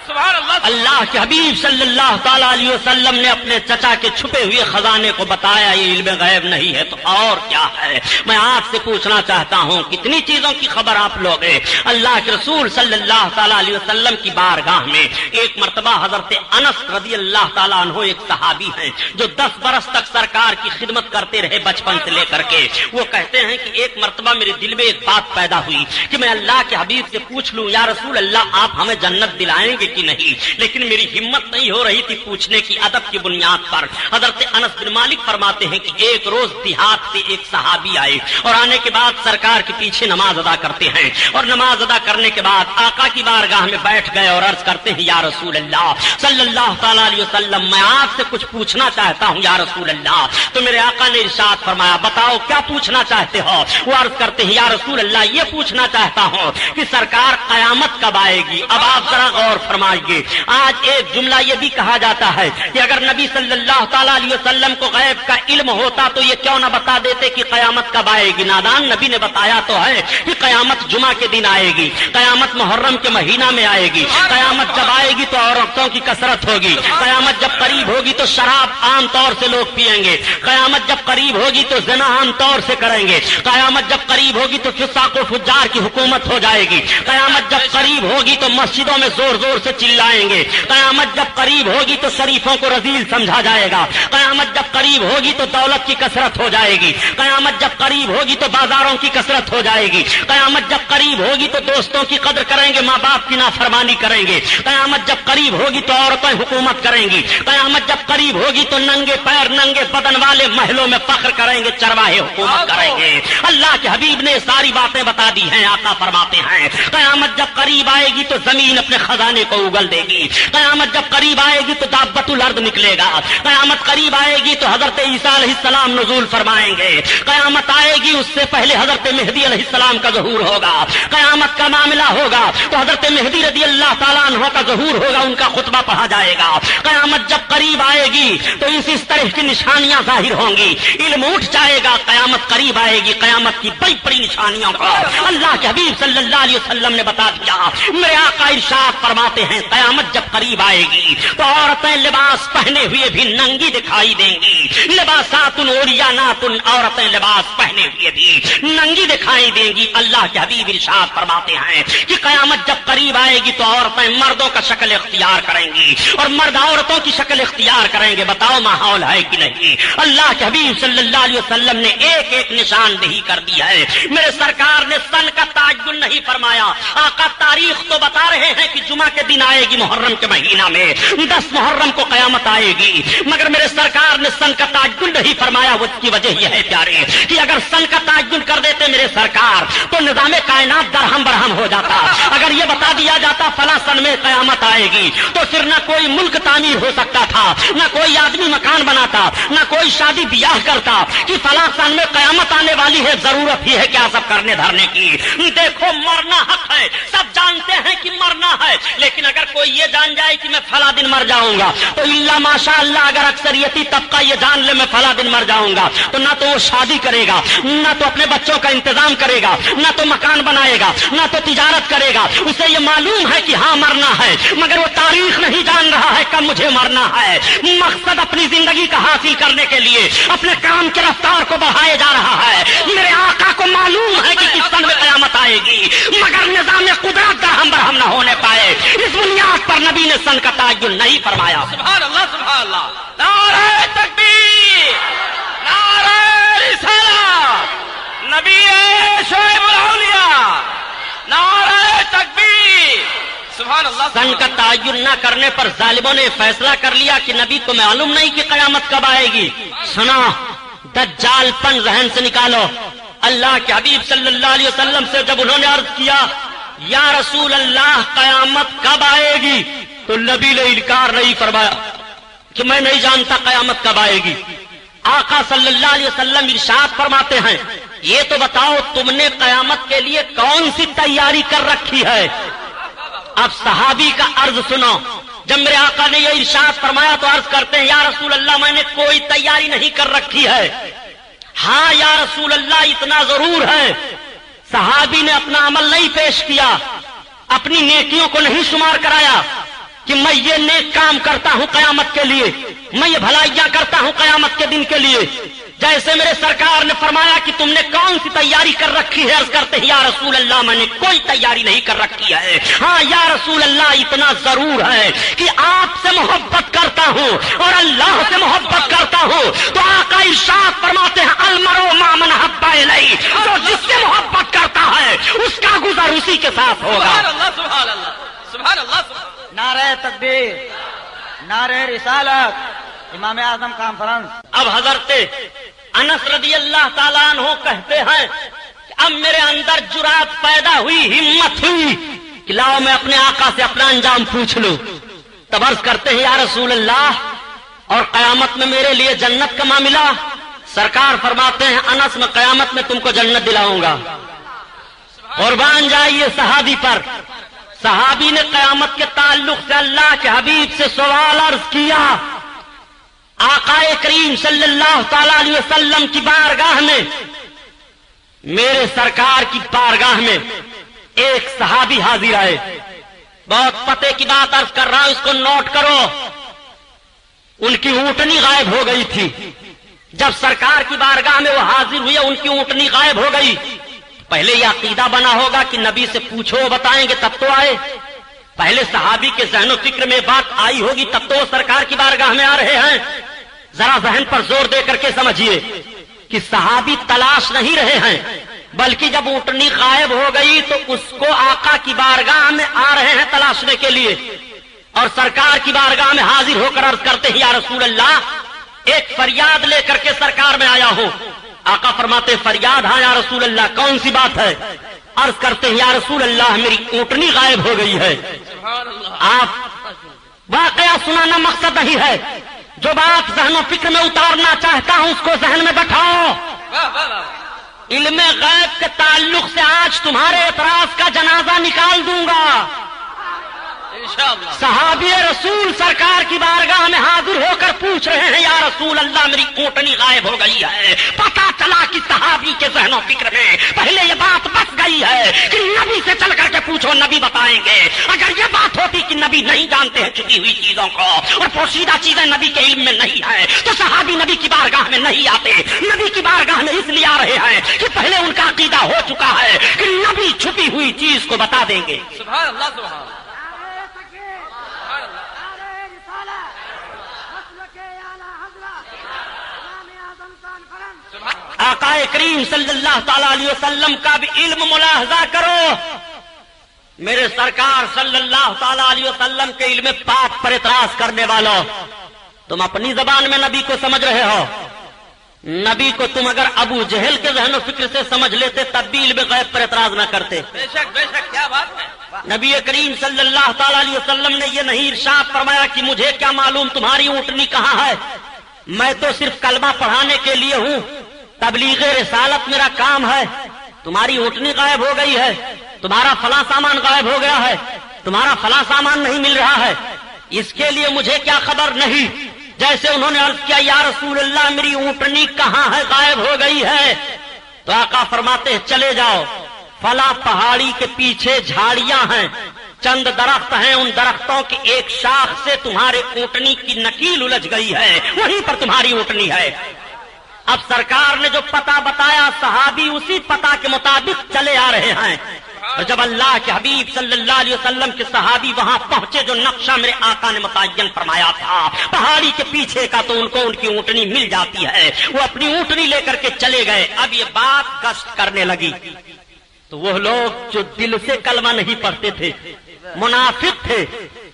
سبحان اللہ. اللہ کے حبیب صلی اللہ تعالی علیہ وسلم نے اپنے چچا کے چھپے ہوئے خزانے کو بتایا یہ علم غیب نہیں ہے تو اور کیا ہے. میں آپ سے پوچھنا چاہتا ہوں کتنی چیزوں کی خبر آپ لوگ ہیں. اللہ کے رسول صلی اللہ تعالی علیہ وسلم کی بارگاہ میں ایک مرتبہ حضرت انس رضی اللہ تعالیٰ عنہ ایک صحابی ہیں جو 10 برس تک سرکار کی خدمت کرتے رہے بچپن سے لے کر کے. وہ کہتے ہیں کہ ایک مرتبہ میرے دل میں ایک بات پیدا ہوئی کہ میں اللہ کے حبیب سے پوچھ لوں یا رسول اللہ آپ ہمیں جنت دلائیں گے کہ نہیں, لیکن میری ہمت نہیں ہو رہی تھی پوچھنے کی. ادب کی بنیاد پر حضرت انس بن مالک فرماتے ہیں کہ ایک روز دیہات سے ایک صحابی آئے اور آنے کے بعد سرکار کے پیچھے نماز ادا کرتے ہیں اور نماز ادا کرنے کے بعد آقا کی بارگاہ میں بیٹھ گئے اور عرض کرتے ہیں یا رسول اللہ صلی اللہ تعالی علیہ وسلم میں آپ سے کچھ پوچھنا چاہتا ہوں یا رسول اللہ. تو میرے آقا نے ارشاد فرمایا بتاؤ کیا پوچھنا چاہتے ہو؟ وہ عرض کرتے ہیں یا رسول اللہ یہ پوچھنا چاہتا ہوں کہ سرکار قیامت کب آئے گی. اب آپ ذرا غور فرمائیے. آج ایک جملہ یہ بھی کہا جاتا ہے کہ اگر نبی صلی اللہ تعالی علیہ وسلم کو غیب کا علم ہوتا تو یہ کیوں نہ بتا دیتے کہ قیامت کب آئے گی. نادان نبی نے بتایا تو ہے کہ قیامت جمعہ کے دن آئے گی, قیامت محرم کے مہینہ میں آئے گی, قیامت جب آئے گی تو عورتوں کی کثرت ہوگی, قیامت جب قریب ہوگی تو شراب عام طور سے لوگ پیئیں گے, قیامت جب قریب ہوگی تو زنا عام طور سے کریں گے, قیامت جب قریب ہوگی تو فساق و فجار کی حکومت ہو جائے گی, قیامت جب قریب ہوگی تو مسجدوں میں زور زور سے چلائیں گے, قیامت جب قریب ہوگی تو شریفوں کو رذیل سمجھا جائے گا, قیامت جب قریب ہوگی تو دولت کی کثرت ہو جائے گی, قیامت جب قریب ہوگی تو بازاروں کی کثرت ہو جائے گی, قیامت جب قریب ہوگی تو دوستوں کی قدر کریں گے, ماں باپ کی نافرمانی کریں گے, قیامت جب قریب ہوگی تو عورتیں حکومت کریں گی, قیامت جب قریب ہوگی تو ننگے پیر ننگے بدن والے محلوں میں فخر کریں گے, چرواہے حکومت کریں گے. اللہ کے حبیب نے ساری باتیں بتا دی ہیں. آقا فرماتے ہیں قیامت جب قریب آئے گی تو زمین اپنے خزانے کو اگل دے گی, قیامت جب قریب آئے گی تو دابۃ الارض نکلے گا, قیامت قریب آئے گی تو حضرت عیسیٰ علیہ السلام نزول فرمائیں گے, قیامت آئے گی اس سے پہلے حضرت مہدی علیہ السلام کا ظہور ہوگا, قیامت کا معاملہ ہوگا تو حضرت مہدی رضی اللہ تعالیٰ عنہ کا ظہور ہوگا, ان کا خطبہ پڑھا جائے گا. قیامت جب قریب آئے گی تو اس طرح کی نشانیاں ظاہر ہوں گی, علم اٹھ جائے گا. قیامت قریب آئے گی, قیامت کی بڑی بڑی نشانیوں کو اللہ کے حبیب صلی اللہ علیہ وسلم نے بتا دیا. میرے آقا ارشاد فرماتے ہیں قیامت قیامت جب قریب آئے گی تو عورتیں لباس پہنے ہوئے بھی ننگی دکھائی دیں گی. لباسات عریانات، عورتیں لباس پہنے ہوئے بھی ننگی دکھائی دیں گی. اللہ کے حبیب ارشاد فرماتے ہیں کہ قیامت جب قریب آئے گی تو عورتیں مردوں کا شکل اختیار کریں گی اور مرد عورتوں کی شکل اختیار کریں گے. بتاؤ ماحول ہے کہ نہیں؟ اللہ کے حبیب صلی اللہ علیہ وسلم نے ایک ایک نشاندہی کر دی ہے. میرے سرکار نے سن کا تعین نہیں فرمایا. آقا تاریخ تو بتا رہے ہیں کہ جمعہ کے دن آئے گی محرم کے مہینہ میں، 10 محرم کو قیامت آئے گی، مگر میرے سرکار نے سن کا تعین نہیں فرمایا. اس کی وجہ یہ ہے پیارے کہ اگر سن کا تعین کر دیتے میرے سرکار تو نظام کائنات درہم برہم ہو جاتا. اگر یہ بتا دیا جاتا فلاں سن میں قیامت آئے گی تو پھر نہ کوئی ملک تعمیر ہو سکتا تھا، نہ کوئی آدمی مکان بناتا، نہ کوئی شادی بیاہ کرتا کہ فلاں سن میں قیامت آنے والی ہے، ضرورت ہی ہے کیا سب کرنے دھرنے کی. دیکھو مرنا حق ہے، سب جانتے ہیں کہ مرنا ہے، لیکن اگر کوئی یہ جان جائے کہ میں فلاں دن مر جاؤں گا تو اللہ ماشاء اللہ اگر اکثریتی طبقہ یہ جان لے میں فلاں دن مر جاؤں گا تو نہ تو وہ شادی کرے گا، نہ تو اپنے بچوں کا انتظام کرے گا، نہ تو مکان بنائے گا، نہ تو تجارت کرے گا. اسے یہ معلوم ہے کہ ہاں مرنا ہے، مگر وہ تاریخ نہیں جان رہا ہے کب مجھے مرنا ہے. مقصد اپنی زندگی کا حاصل کرنے کے لیے اپنے کام کی رفتار کو بڑھائے جا رہا ہے. میرے آقا کو معلوم ہے کہ کس سن میں قیامت آئے گی، مگر نظام قدرت درہم برہم نہ ہونے پائے. اس بنیاد پر نبی نے سن کا تعین نہیں فرمایا. سبحان اللہ سبحان اللہ. نعرہ تکبیر، نعرہ رسالت، نبی شعیب الاولیاء، نعرہ تکبیر. سبحان اللہ. سن کا تعین نہ کرنے پر ظالموں نے فیصلہ کر لیا کہ نبی کو معلوم نہیں کہ قیامت کب آئے گی. سنا، دجال پن ذہن سے نکالو. اللہ کے حبیب صلی اللہ علیہ وسلم سے جب انہوں نے عرض کیا یا رسول اللہ قیامت کب آئے گی تو نبی نے انکار نہیں فرمایا کہ میں نہیں جانتا قیامت کب آئے گی. آقا صلی اللہ علیہ وسلم ارشاد فرماتے ہیں یہ تو بتاؤ تم نے قیامت کے لیے کون سی تیاری کر رکھی ہے. اب صحابی کا عرض سنو. جب میرے آقا نے یہ ارشاد فرمایا تو عرض کرتے ہیں یا رسول اللہ میں نے کوئی تیاری نہیں کر رکھی ہے. ہاں یا رسول اللہ اتنا ضرور ہے. صحابی نے اپنا عمل نہیں پیش کیا، اپنی نیکیوں کو نہیں شمار کرایا کہ میں یہ نیک کام کرتا ہوں قیامت کے لیے، میں یہ بھلائیاں کرتا ہوں قیامت کے دن کے لیے. جیسے میرے سرکار نے فرمایا کہ تم نے کون سی تیاری کر رکھی ہے، عرض کرتے ہیں یا رسول اللہ میں نے کوئی تیاری نہیں کر رکھی ہے. ہاں یا رسول اللہ اتنا ضرور ہے کہ آپ سے محبت کرتا ہوں اور اللہ سے محبت کرتا ہوں. تو آقا ارشاد فرماتے ہیں المرء مع من احب الیہ، جو جس سے محبت کرتا ہے اس کا گزر اسی کے ساتھ ہوگا. سبحان اللہ سبحان اللہ سبحان اللہ. نعرہ تکبیر، نعرہ رسالت، امام اعظم کانفرنس. اب حضرت انس رضی اللہ تعالیٰ عنہ کہتے ہیں کہ اب میرے اندر جرات پیدا ہوئی، ہمت ہوئی کہ لاؤ میں اپنے آقا سے اپنا انجام پوچھ لوں. تب عرض کرتے ہیں یا رسول اللہ اور قیامت میں میرے لیے جنت کا معاملہ. سرکار فرماتے ہیں انس میں قیامت میں تم کو جنت دلاؤں گا. قربان جائیے صحابی پر. صحابی نے قیامت کے تعلق سے اللہ کے حبیب سے سوال عرض کیا. آقا کریم صلی اللہ تعالی علیہ وسلم کی بارگاہ میں، میرے سرکار کی بارگاہ میں ایک صحابی حاضر آئے. بہت پتے کی بات عرض کر رہا ہوں، اس کو نوٹ کرو. ان کی اونٹنی غائب ہو گئی تھی. جب سرکار کی بارگاہ میں وہ حاضر ہوئے ان کی اونٹنی غائب ہو گئی. پہلے یہ عقیدہ بنا ہوگا کہ نبی سے پوچھو بتائیں گے تب تو آئے. پہلے صحابی کے ذہن و فکر میں بات آئی ہوگی تب تو وہ سرکار کی بارگاہ میں آ رہے ہیں. ذرا ذہن پر زور دے کر کے سمجھیے کہ صحابی تلاش نہیں رہے ہیں، بلکہ جب اونٹنی غائب ہو گئی تو اس کو آقا کی بارگاہ میں آ رہے ہیں تلاشنے کے لیے. اور سرکار کی بارگاہ میں حاضر ہو کر عرض کرتے ہیں یا رسول اللہ ایک فریاد لے کر کے سرکار میں آیا ہوں. آقا فرماتے فریاد؟ ہاں یا رسول اللہ کون سی بات ہے؟ عرض کرتے ہیں یا رسول اللہ میری اونٹنی غائب ہو گئی ہے. آپ واقعہ سنانا مقصد نہیں ہے، جو بات ذہن و فکر میں اتارنا چاہتا ہوں اس کو ذہن میں بٹھاؤ. علم غیب کے تعلق سے آج تمہارے اعتراض کا جنازہ نکال دوں گا. انشاءاللہ. صحابی رسول سرکار کی بارگاہ میں حاضر ہو کر پوچھ پوچھ رہے ہیں یا رسول اللہ میری اونٹنی غائب ہو گئی ہے. پتا چلا کہ صحابی کے ذہن و فکر میں پہلے یہ بات بس گئی ہے کہ نبی سے چل کر کے پوچھو, نبی بتائیں گے. اگر یہ بات ہوتی کہ نبی نہیں جانتے ہیں چھپی ہوئی چیزوں کو اور پوشیدہ چیزیں نبی کے علم میں نہیں ہے تو صحابی نبی کی بارگاہ میں نہیں آتے. نبی کی بارگاہ میں اس لیے آ رہے ہیں کہ پہلے ان کا عقیدہ ہو چکا ہے کہ نبی چھپی ہوئی چیز کو بتا دیں گے. سبحان اللہ سبحان اللہ. آقا کریم صلی اللہ تعالی علیہ وسلم کا بھی علم ملاحظہ کرو. میرے سرکار صلی اللہ تعالی علیہ وسلم کے علم پاک پر اعتراض کرنے والوں, تم اپنی زبان میں نبی کو سمجھ رہے ہو. نبی کو تم اگر ابو جہل کے ذہن و فکر سے سمجھ لیتے تب بھی علم غیب پر اعتراض نہ کرتے. بے شک کیا بات ہے. نبی کریم صلی اللہ تعالی علیہ وسلم نے یہ نہیں ارشاد فرمایا کہ مجھے کیا معلوم تمہاری اونٹنی کہاں ہے, میں تو صرف کلمہ پڑھانے کے لیے ہوں, تبلیغ رسالت میرا کام ہے. تمہاری اونٹنی غائب ہو گئی ہے, تمہارا فلاں سامان غائب ہو گیا ہے, تمہارا فلاں سامان نہیں مل رہا ہے, اس کے لیے مجھے کیا خبر نہیں. جیسے انہوں نے عرض کیا یا رسول اللہ میری اونٹنی کہاں ہے, غائب ہو گئی ہے, تو آقا فرماتے ہیں چلے جاؤ, فلاں پہاڑی کے پیچھے جھاڑیاں ہیں, چند درخت ہیں, ان درختوں کی ایک شاخ سے تمہارے اونٹنی کی نکیل الجھ گئی ہے, وہیں پر تمہاری اونٹنی ہے. اب سرکار نے جو پتہ بتایا صحابی اسی پتہ کے مطابق چلے آ رہے ہیں. اور جب اللہ کے حبیب صلی اللہ علیہ وسلم کے صحابی وہاں پہنچے جو نقشہ میرے آقا نے متعین فرمایا تھا پہاڑی کے پیچھے کا, تو ان کو ان کی اونٹنی مل جاتی ہے. وہ اپنی اونٹنی لے کر کے چلے گئے. اب یہ بات گشت کرنے لگی تو وہ لوگ جو دل سے کلمہ نہیں پڑھتے تھے, منافق تھے,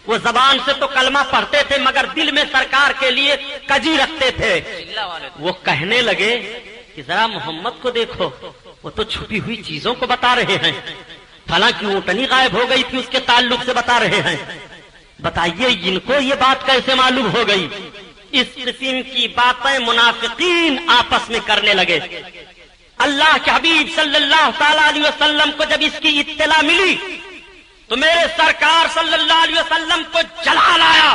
وہ زبان سے تو کلمہ پڑھتے تھے مگر دل میں سرکار کے لیے کجی رکھتے تھے, وہ کہنے لگے کہ ذرا محمد کو دیکھو, وہ تو چھپی ہوئی چیزوں کو بتا رہے ہیں, فلاں کی اونٹنی غائب ہو گئی تھی اس کے تعلق سے بتا رہے ہیں, بتائیے ان کو یہ بات کیسے معلوم ہو گئی. اس قسم کی باتیں منافقین آپس میں کرنے لگے. اللہ کے حبیب صلی اللہ تعالی علیہ وسلم کو جب اس کی اطلاع ملی تو میرے سرکار صلی اللہ علیہ وسلم کو جلال آیا.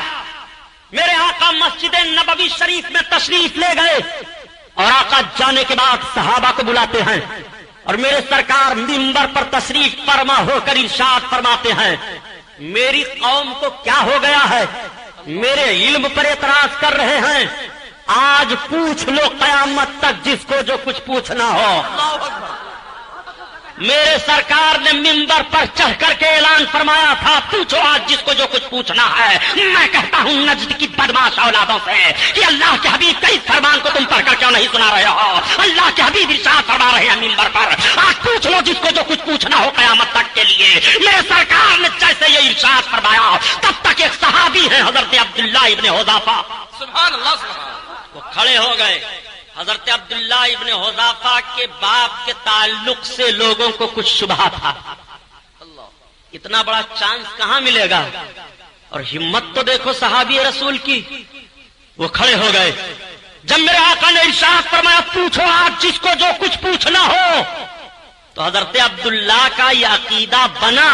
میرے آقا مسجد نبوی شریف میں تشریف لے گئے اور آقا جانے کے بعد صحابہ کو بلاتے ہیں اور میرے سرکار منبر پر تشریف فرما ہو کر ارشاد فرماتے ہیں میری قوم کو کیا ہو گیا ہے, میرے علم پر اعتراض کر رہے ہیں, آج پوچھ لو قیامت تک جس کو جو کچھ پوچھنا ہو. میرے سرکار نے منبر پر چڑھ کر کے اعلان فرمایا تھا پوچھو آج جس کو جو کچھ پوچھنا ہے. میں کہتا ہوں نجد کی بدماش اولادوں سے کہ اللہ کے حبیب کے اس فرمان کو تم پڑھ کر کیوں نہیں سنا رہے ہو. اللہ کے حبیب ارشاد فرما رہے ہیں منبر پر آج پوچھ لو جس کو جو کچھ پوچھنا ہو قیامت تک کے لیے. میرے سرکار نے جیسے یہ ارشاد فرمایا تب تک ایک صحابی ہے حضرت عبداللہ ابن حذافہ, سبحان اللہ سبحان اللہ, وہ کھڑے ہو گئے. حضرت عبداللہ ابن حذافہ کے باپ کے تعلق سے لوگوں کو کچھ شبہ تھا. اتنا بڑا چانس کہاں ملے گا, اور ہمت تو دیکھو صحابی رسول کی. وہ کھڑے ہو گئے. جب میرے آقا نے ارشاد فرمایا پوچھو آج جس کو جو کچھ پوچھنا ہو, تو حضرت عبداللہ کا یہ عقیدہ بنا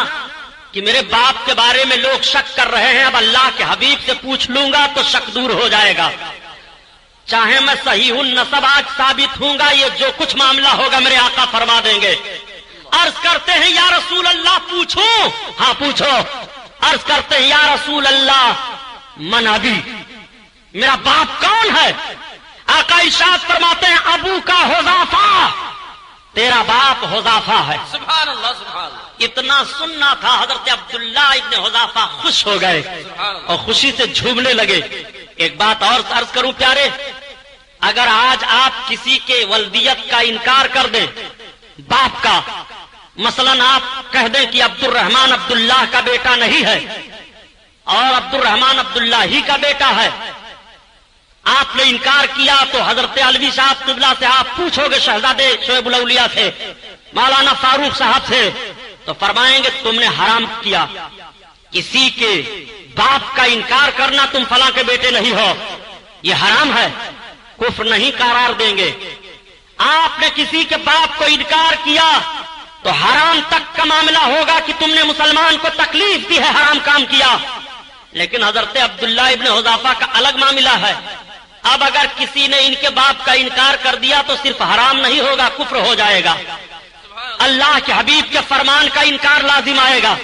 کہ میرے باپ کے بارے میں لوگ شک کر رہے ہیں, اب اللہ کے حبیب سے پوچھ لوں گا تو شک دور ہو جائے گا. چاہے میں صحیح النسب آج ثابت ہوں گا, یہ جو کچھ معاملہ ہوگا میرے آقا فرما دیں گے. عرض کرتے ہیں یا رسول اللہ پوچھوں, ہاں پوچھو. عرض کرتے ہیں یا رسول اللہ من ابی, میرا باپ کون ہے. آقا ارشاد فرماتے ہیں ابو کا حذافہ, تیرا باپ حذافہ ہے. سبحان اللہ سبحان اللہ. اتنا سننا تھا حضرت عبداللہ ابن حذافہ خوش ہو گئے اور خوشی سے جھومنے لگے. ایک بات اور عرض کروں پیارے, اگر آج آپ کسی کے ولدیت کا انکار کر دیں باپ کا, مثلا آپ کہہ دیں کہ عبد الرحمن عبداللہ کا بیٹا نہیں ہے اور عبد الرحمن عبداللہ ہی کا بیٹا ہے, آپ نے انکار کیا تو حضرت علوی صاحب قبلہ سے آپ پوچھو گے شہزادے شعیب الاولیاء سے, مولانا فاروق صاحب سے, تو فرمائیں گے تم نے حرام کیا. کسی کے باپ کا انکار کرنا, تم فلاں کے بیٹے نہیں ہو, یہ حرام ہے, کفر نہیں قرار دیں گے. آپ نے کسی کے باپ کو انکار کیا تو حرام تک کا معاملہ ہوگا کہ تم نے مسلمان کو تکلیف دی ہے, حرام کام کیا. لیکن حضرت عبداللہ ابن حذافہ کا الگ معاملہ ہے. اب اگر کسی نے ان کے باپ کا انکار کر دیا تو صرف حرام نہیں ہوگا، کفر ہو جائے گا۔ اللہ کے حبیب کے فرمان کا انکار لازم آئے گا۔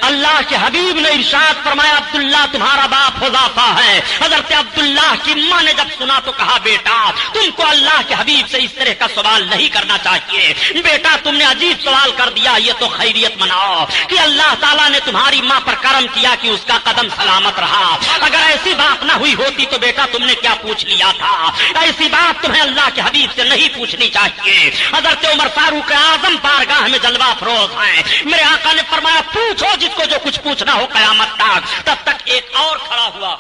اللہ کے حبیب نے ارشاد فرمایا عبداللہ تمہارا باپ حذیفہ ہے۔ حضرت عبداللہ کی ماں نے جب سنا تو کہا بیٹا تم کو اللہ کے حبیب سے اس طرح کا سوال نہیں کرنا چاہیے، بیٹا تم نے عجیب سوال کر دیا، یہ تو خیریت مناؤ کہ اللہ تعالیٰ نے تمہاری ماں پر کرم کیا کہ اس کا قدم سلامت رہا۔ اگر ایسی بات نہ ہوئی ہوتی تو بیٹا تم نے کیا پوچھ لیا تھا؟ ایسی بات تمہیں اللہ کے حبیب سے نہیں پوچھنی چاہیے۔ حضرت عمر فاروق اعظم بارگاہ میں جلوہ افروز ہیں، میرے آقا نے فرمایا پوچھو جس کو جو کچھ پوچھنا ہو قیامت تک۔ تب تک ایک اور کھڑا ہوا،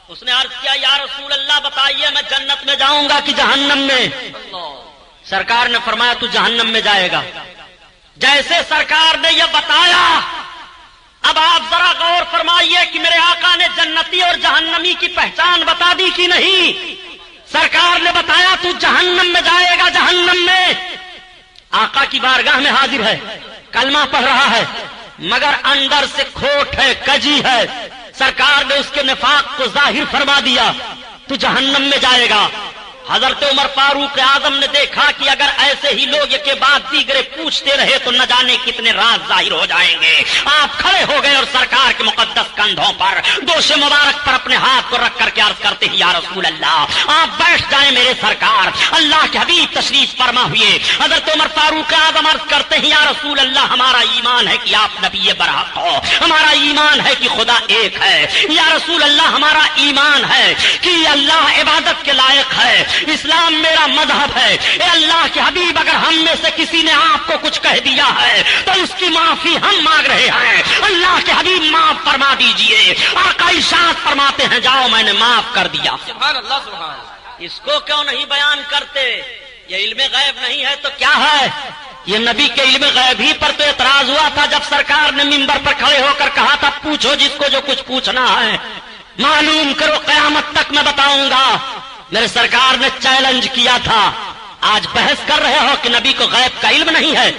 اس نے عرض کیا یا رسول اللہ بتائیے میں جنت میں جاؤں گا کہ جہنم میں؟ سرکار نے فرمایا تو جہنم میں جائے گا۔ جیسے سرکار نے یہ بتایا اب آپ ذرا غور فرمائیے کہ میرے آقا نے جنتی اور جہنمی کی پہچان بتا دی کہ نہیں؟ سرکار نے بتایا تو جہنم میں جائے گا، جہنم میں۔ آقا کی بارگاہ میں حاضر ہے، کلمہ پڑھ رہا ہے، مگر اندر سے کھوٹ ہے، کجی ہے۔ سرکار نے اس کے نفاق کو ظاہر فرما دیا، تو جہنم میں جائے گا۔ حضرت عمر فاروق اعظم نے دیکھا کہ اگر ایسے ہی لوگ کے بعد دیگرے پوچھتے رہے تو نہ جانے کتنے راز ظاہر ہو جائیں گے۔ آپ کھڑے ہو گئے اور سرکار کے مقدس کندھوں پر دوش مبارک پر اپنے ہاتھ کو رکھ کر کے عرض کرتے ہیں یا رسول اللہ آپ بیٹھ جائیں میرے سرکار۔ اللہ کے حبیب تشریف فرما ہوئے۔ حضرت عمر فاروق اعظم عرض کرتے ہیں یا رسول اللہ ہمارا ایمان ہے کہ آپ نبی برحق ہو، ہمارا ایمان ہے کہ خدا ایک ہے۔ یا رسول اللہ ہمارا ایمان ہے کہ اللہ عبادت کے لائق ہے، اسلام میرا مذہب ہے۔ اے اللہ کے حبیب اگر ہم میں سے کسی نے آپ کو کچھ کہہ دیا ہے تو اس کی معافی ہم مانگ رہے ہیں، اللہ کے حبیب معاف فرما دیجئے۔ آقا ارشاد فرماتے ہیں جاؤ میں نے معاف کر دیا۔ سبحان اللہ سبحان اللہ۔ اس کو کیوں نہیں بیان کرتے؟ یہ علم غیب نہیں ہے تو کیا ہے؟ یہ نبی کے علم غیب ہی پر تو اعتراض ہوا تھا جب سرکار نے منبر پر کھڑے ہو کر کہا تھا پوچھو جس کو جو کچھ پوچھنا ہے، معلوم کرو قیامت تک میں بتاؤں گا۔ میرے سرکار نے چیلنج کیا تھا، آج بحث کر رہے ہو کہ نبی کو غیب کا علم نہیں ہے۔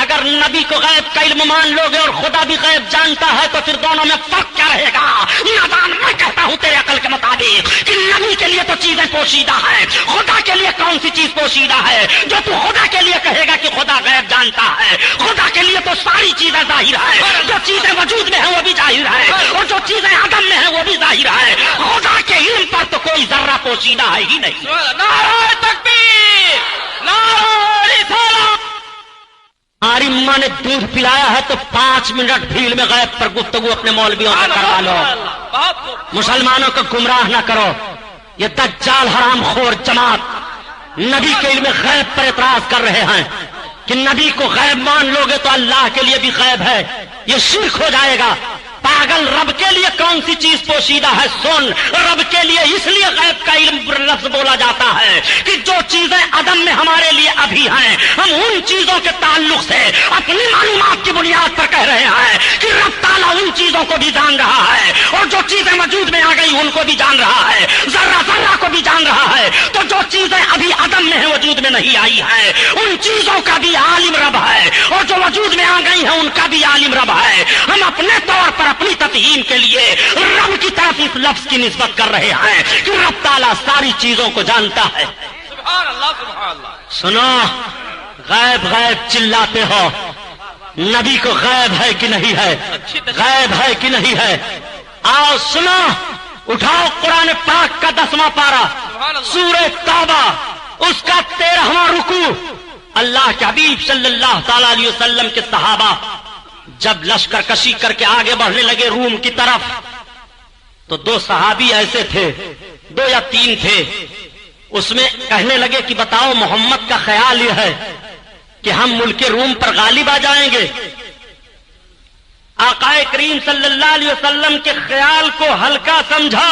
اگر نبی کو غیب کا علم مان لو گے اور خدا بھی غیب جانتا ہے تو پھر دونوں میں فرق کیا رہے گا؟ نادان میں کہتا ہوں تیرے عقل کے مطابق کہ نبی کے لیے تو چیزیں پوشیدہ ہیں، خدا کے لیے کون سی چیز پوشیدہ ہے؟ جو تو خدا کے لیے کہے گا کہ خدا غیب جانتا ہے، خدا کے لیے تو ساری چیزیں ظاہر ہے، جو چیزیں وجود میں ہیں وہ بھی ظاہر ہے اور جو چیزیں عدم میں ہیں وہ بھی ظاہر ہے۔ خدا کے علم پر تو کوئی ذرہ پوشیدہ ہے ہی نہیں۔ نعرہ تکبیر، نعرہ رسالت۔ ہماری ماں نے دودھ پلایا ہے تو 5 منٹ بھیڑ میں غیب پر گفتگو اپنے مولویوں سے کروا لو۔ مسلمانوں کو گمراہ نہ کرو۔ یہ دجال حرام خور جماعت نبی کے علم غیب پر اعتراض کر رہے ہیں کہ نبی کو غیب مان لو گے تو اللہ کے لیے بھی غیب ہے، یہ شرک ہو جائے گا۔ پاگل، رب کے لیے کون سی چیز پوشیدہ ہے؟ سن، رب کے لیے اس لیے غیب کا علم لفظ بولا جاتا ہے کہ جو چیزیں عدم میں ہمارے لیے ابھی ہیں ہم ان چیزوں کے تعلق سے اپنی معلومات کی بنیاد پر کہہ رہے ہیں کہ رب تعالیٰ ان چیزوں کو بھی جان رہا ہے اور جو چیزیں وجود میں آ گئی ان کو بھی جان رہا ہے، ذرہ ذرہ کو بھی جان رہا ہے۔ تو جو چیزیں ابھی عدم میں ہیں وجود میں نہیں آئی ہیں ان چیزوں کا بھی عالم رب ہے اور جو وجود میں آ گئی ہیں ان کا بھی عالم رب ہے۔ ہم اپنے طور پر اپنی تفہیم کے لیے رب کی طرف اس لفظ کی نسبت کر رہے ہیں کہ رب تعالیٰ ساری چیزوں کو جانتا ہے۔ سبحان اللہ سبحان اللہ۔ سنو، غیب غیب چلاتے ہو، نبی کو غیب ہے کہ نہیں ہے؟ غیب ہے کہ نہیں ہے؟ آؤ سنو، اٹھاؤ قرآن پاک کا 10واں پارہ سورہ توبہ اس کا 13واں رکوع۔ اللہ کے حبیب صلی اللہ تعالی علیہ وسلم کے صحابہ جب لشکر کشی کر کے آگے بڑھنے لگے روم کی طرف تو 2 صحابی ایسے تھے، 2 یا 3 تھے، اس میں کہنے لگے کہ بتاؤ محمد کا خیال یہ ہے کہ ہم ملک روم پر غالب آ جائیں گے؟ آقا کریم صلی اللہ علیہ وسلم کے خیال کو ہلکا سمجھا،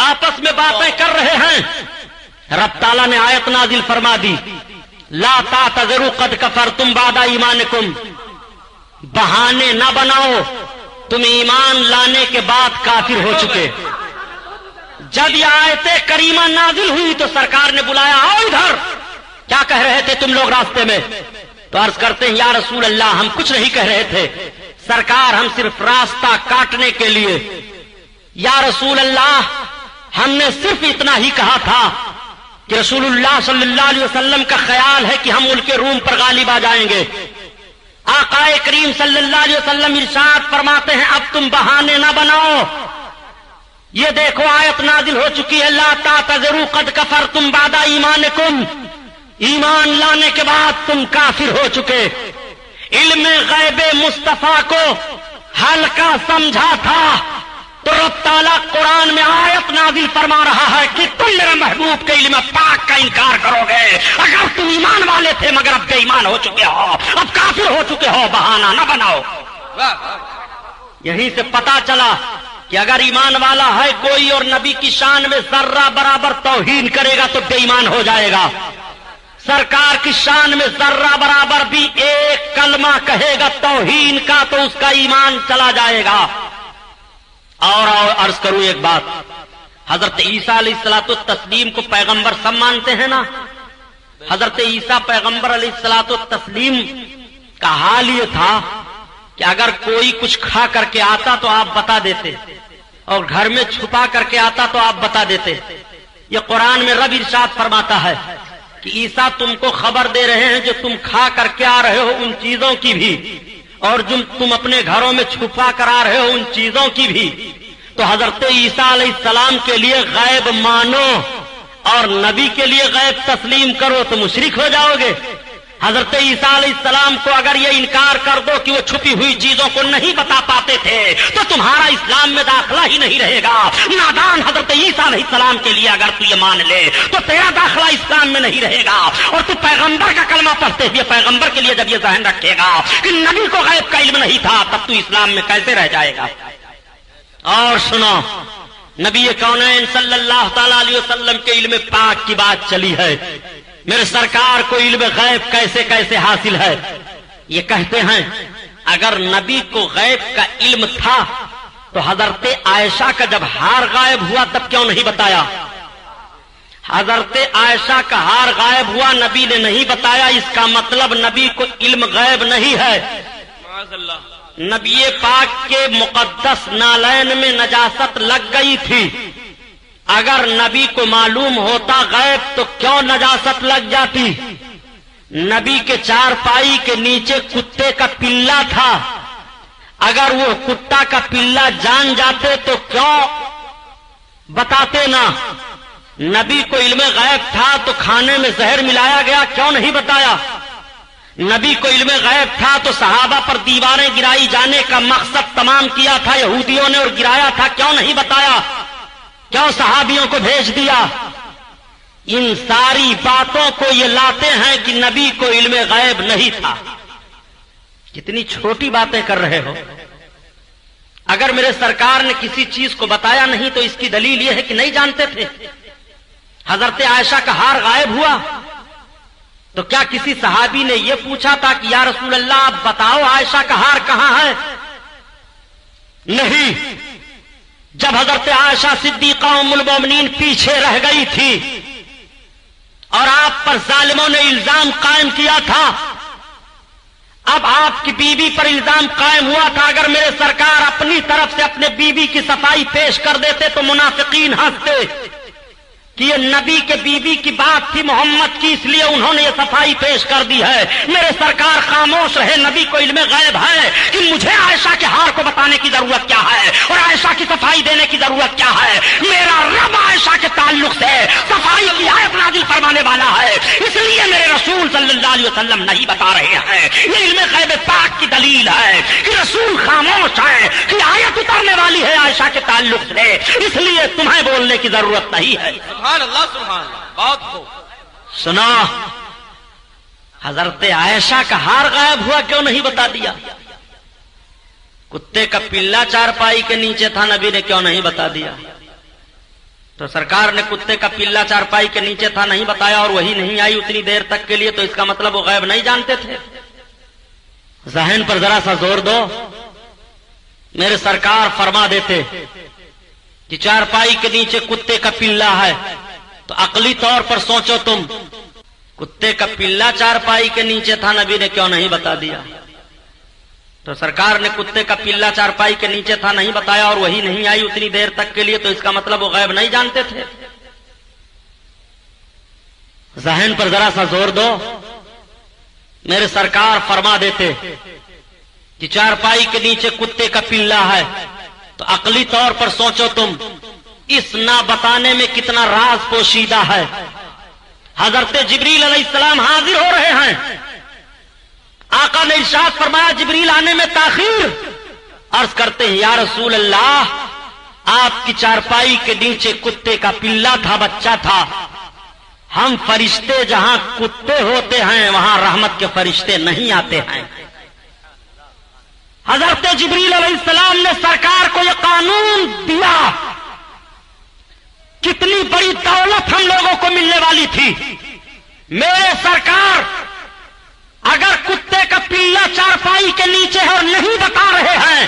آپس میں باتیں کر رہے ہیں۔ رب تعالیٰ نے آیت نازل فرما دی لا تعتذروا قد کفرتم بعد ایمانکم، بہانے نہ بناؤ، تم ایمان لانے کے بعد کافر ہو چکے۔ جب یہ آیت کریمہ نازل ہوئی تو سرکار نے بلایا آؤ ادھر، کیا کہہ رہے تھے تم لوگ راستے میں؟ تو عرض کرتے ہیں یا رسول اللہ ہم کچھ نہیں کہہ رہے تھے، سرکار ہم صرف راستہ کاٹنے کے لیے۔ یا رسول اللہ ہم نے صرف اتنا ہی کہا تھا کہ رسول اللہ صلی اللہ علیہ وسلم کا خیال ہے کہ ہم ملک روم پر غالب آ جائیں گے. آقا کریم صلی اللہ علیہ وسلم ارشاد فرماتے ہیں اب تم بہانے نہ بناؤ. یہ دیکھو آیت نازل ہو چکی ہے لا تعتذروا قد کفرتم بعد ایمانکم. ایمان لانے کے بعد تم کافر ہو چکے. علم غیب مصطفیٰ کو ہلکا سمجھا تھا تو رب تعالیٰ قرآن میں آیت نازل فرما رہا ہے کہ تم میرے محبوب کے علم پاک کا انکار کرو گے. اگر تم ایمان والے تھے مگر اب بے ایمان ہو چکے ہو, اب کافر ہو چکے ہو, بہانہ نہ بناؤ. یہیں سے پتا چلا کہ اگر ایمان والا ہے کوئی اور نبی کی شان میں ذرہ برابر توہین کرے گا تو بے ایمان ہو جائے گا. سرکار کی شان میں ذرہ برابر بھی ایک کلمہ کہے گا توہین کا تو اس کا ایمان چلا جائے گا. اور عرض کروں ایک بات, حضرت عیسیٰ علیہ الصلوۃ والتسلیم کو پیغمبر سب مانتے ہیں نا. حضرت عیسیٰ پیغمبر علیہ الصلوۃ والتسلیم کا حال یہ تھا کہ اگر کوئی کچھ کھا کر کے آتا تو آپ بتا دیتے, اور گھر میں چھپا کر کے آتا تو آپ بتا دیتے. یہ قرآن میں رب ارشاد فرماتا ہے کہ عیسیٰ تم کو خبر دے رہے ہیں جو تم کھا کر کے آ رہے ہو ان چیزوں کی بھی, اور جو تم اپنے گھروں میں چھپا کر آ رہے ہو ان چیزوں کی بھی. تو حضرت عیسیٰ علیہ السلام کے لیے غیب مانو اور نبی کے لیے غیب تسلیم کرو تو مشرک ہو جاؤ گے. حضرت عیسیٰ علیہ السلام کو اگر یہ انکار کر دو کہ وہ چھپی ہوئی چیزوں کو نہیں بتا پاتے تھے تو تمہارا اسلام میں داخلہ ہی نہیں رہے گا. نادان حضرت عیسیٰ علیہ السلام کے لیے اگر تو یہ مان لے تو تیرا داخلہ اسلام میں نہیں رہے گا. اور تو پیغمبر کا کلمہ پڑھتے ہوئے پیغمبر کے لیے جب یہ ذہن رکھے گا کہ نبی کو غیب کا علم نہیں تھا تب تو اسلام میں کیسے رہ جائے گا. اور سنو, نبی کونین صلی اللہ تعالی علیہ وسلم کے علم پاک کی بات چلی ہے. میرے سرکار کو علم غیب کیسے کیسے حاصل ہے. یہ کہتے ہیں اگر نبی کو غیب کا علم تھا تو حضرت عائشہ کا جب ہار غائب ہوا تب کیوں نہیں بتایا. حضرت عائشہ کا ہار غائب ہوا نبی نے نہیں بتایا, اس کا مطلب نبی کو علم غیب نہیں ہے. نبی پاک کے مقدس نالین میں نجاست لگ گئی تھی. اگر نبی کو معلوم ہوتا غیب تو کیوں نجاست لگ جاتی. نبی کے چارپائی کے نیچے کتے کا پلہ تھا, اگر وہ کتا کا پلہ جان جاتے تو کیوں بتاتے نا. نبی کو علم غیب تھا تو کھانے میں زہر ملایا گیا, کیوں نہیں بتایا. نبی کو علم غیب تھا تو صحابہ پر دیواریں گرائی جانے کا مقصد تمام کیا تھا یہودیوں نے اور گرایا تھا, کیوں نہیں بتایا. کیوں صحابیوں کو بھیج دیا. ان ساری باتوں کو یہ لاتے ہیں کہ نبی کو علم غیب نہیں تھا. کتنی چھوٹی باتیں کر رہے ہو. اگر میرے سرکار نے کسی چیز کو بتایا نہیں تو اس کی دلیل یہ ہے کہ نہیں جانتے تھے. حضرت عائشہ کا ہار غائب ہوا تو کیا کسی صحابی نے یہ پوچھا تھا کہ یا رسول اللہ آپ بتاؤ عائشہ کا ہار کہاں ہے. نہیں. جب حضرت عائشہ صدیقہ ام المومنین پیچھے رہ گئی تھی اور آپ پر ظالموں نے الزام قائم کیا تھا, اب آپ کی بیوی پر الزام قائم ہوا تھا, اگر میرے سرکار اپنی طرف سے اپنے بیوی کی صفائی پیش کر دیتے تو منافقین ہنستے کہ یہ نبی کے بیوی کی بات تھی محمد کی, اس لیے انہوں نے یہ صفائی پیش کر دی ہے. میرے سرکار خاموش رہے. نبی کو علم غیب ہے کہ مجھے عائشہ کے ہار کو بتانے کی ضرورت کیا ہے اور عائشہ کی صفائی دینے کی ضرورت کیا ہے. میرا رب عائشہ کے تعلق سے صفائی کی آیت نازل فرمانے والا ہے, اس لیے میرے رسول صلی اللہ علیہ وسلم نہیں بتا رہے ہیں. یہ علم غیب پاک کی دلیل ہے کہ رسول خاموش ہے کہ آیت اترنے والی ہے عائشہ کے تعلق سے, اس لیے تمہیں بولنے کی ضرورت نہیں ہے. سبحان اللہ سبحان اللہ. بہت خوب. سنا, حضرت عائشہ کا ہار غائب ہوا کیوں نہیں بتا دیا. کتے کا پلہ چارپائی کے نیچے تھا, نبی نے کیوں نہیں بتا دیا. تو سرکار نے کتے کا پلہ چارپائی کے نیچے تھا نہیں بتایا اور وہی نہیں آئی اتنی دیر تک کے لیے, تو اس کا مطلب وہ غیب نہیں جانتے تھے. ذہن پر ذرا سا زور دو. میرے سرکار فرما دیتے کہ چارپائی کے نیچے کتے کا پلہ ہے تو عقلی طور پر سوچو تم, کتے کا پلہ چارپائی کے نیچے تھا, نبی نے کیوں نہیں بتا دیا. تو سرکار نے کتے کا پلا چارپائی کے نیچے تھا نہیں بتایا اور وہی نہیں آئی اتنی دیر تک کے لیے، تو اس کا مطلب وہ غیب نہیں جانتے تھے؟ ذہن پر ذرا سا زور دو. میرے سرکار فرما دیتے کہ چارپائی کے نیچے کتے کا پلا ہے تو عقلی طور پر سوچو تم اس نہ بتانے میں کتنا راز پوشیدہ ہے. حضرت جبریل علیہ السلام حاضر ہو رہے ہیں. آقا نے ارشاد فرمایا جبریل آنے میں تاخیر. عرض کرتے ہیں یا رسول اللہ آپ کی چارپائی کے نیچے کتے کا پلا تھا، بچہ تھا. ہم فرشتے جہاں کتے ہوتے ہیں وہاں رحمت کے فرشتے نہیں آتے ہیں. حضرت جبریل علیہ السلام نے سرکار کو یہ قانون دیا. کتنی بڑی دولت ہم لوگوں کو ملنے والی تھی. میرے سرکار اگر کتے کا پلا چارپائی کے نیچے ہے اور نہیں بتا رہے ہیں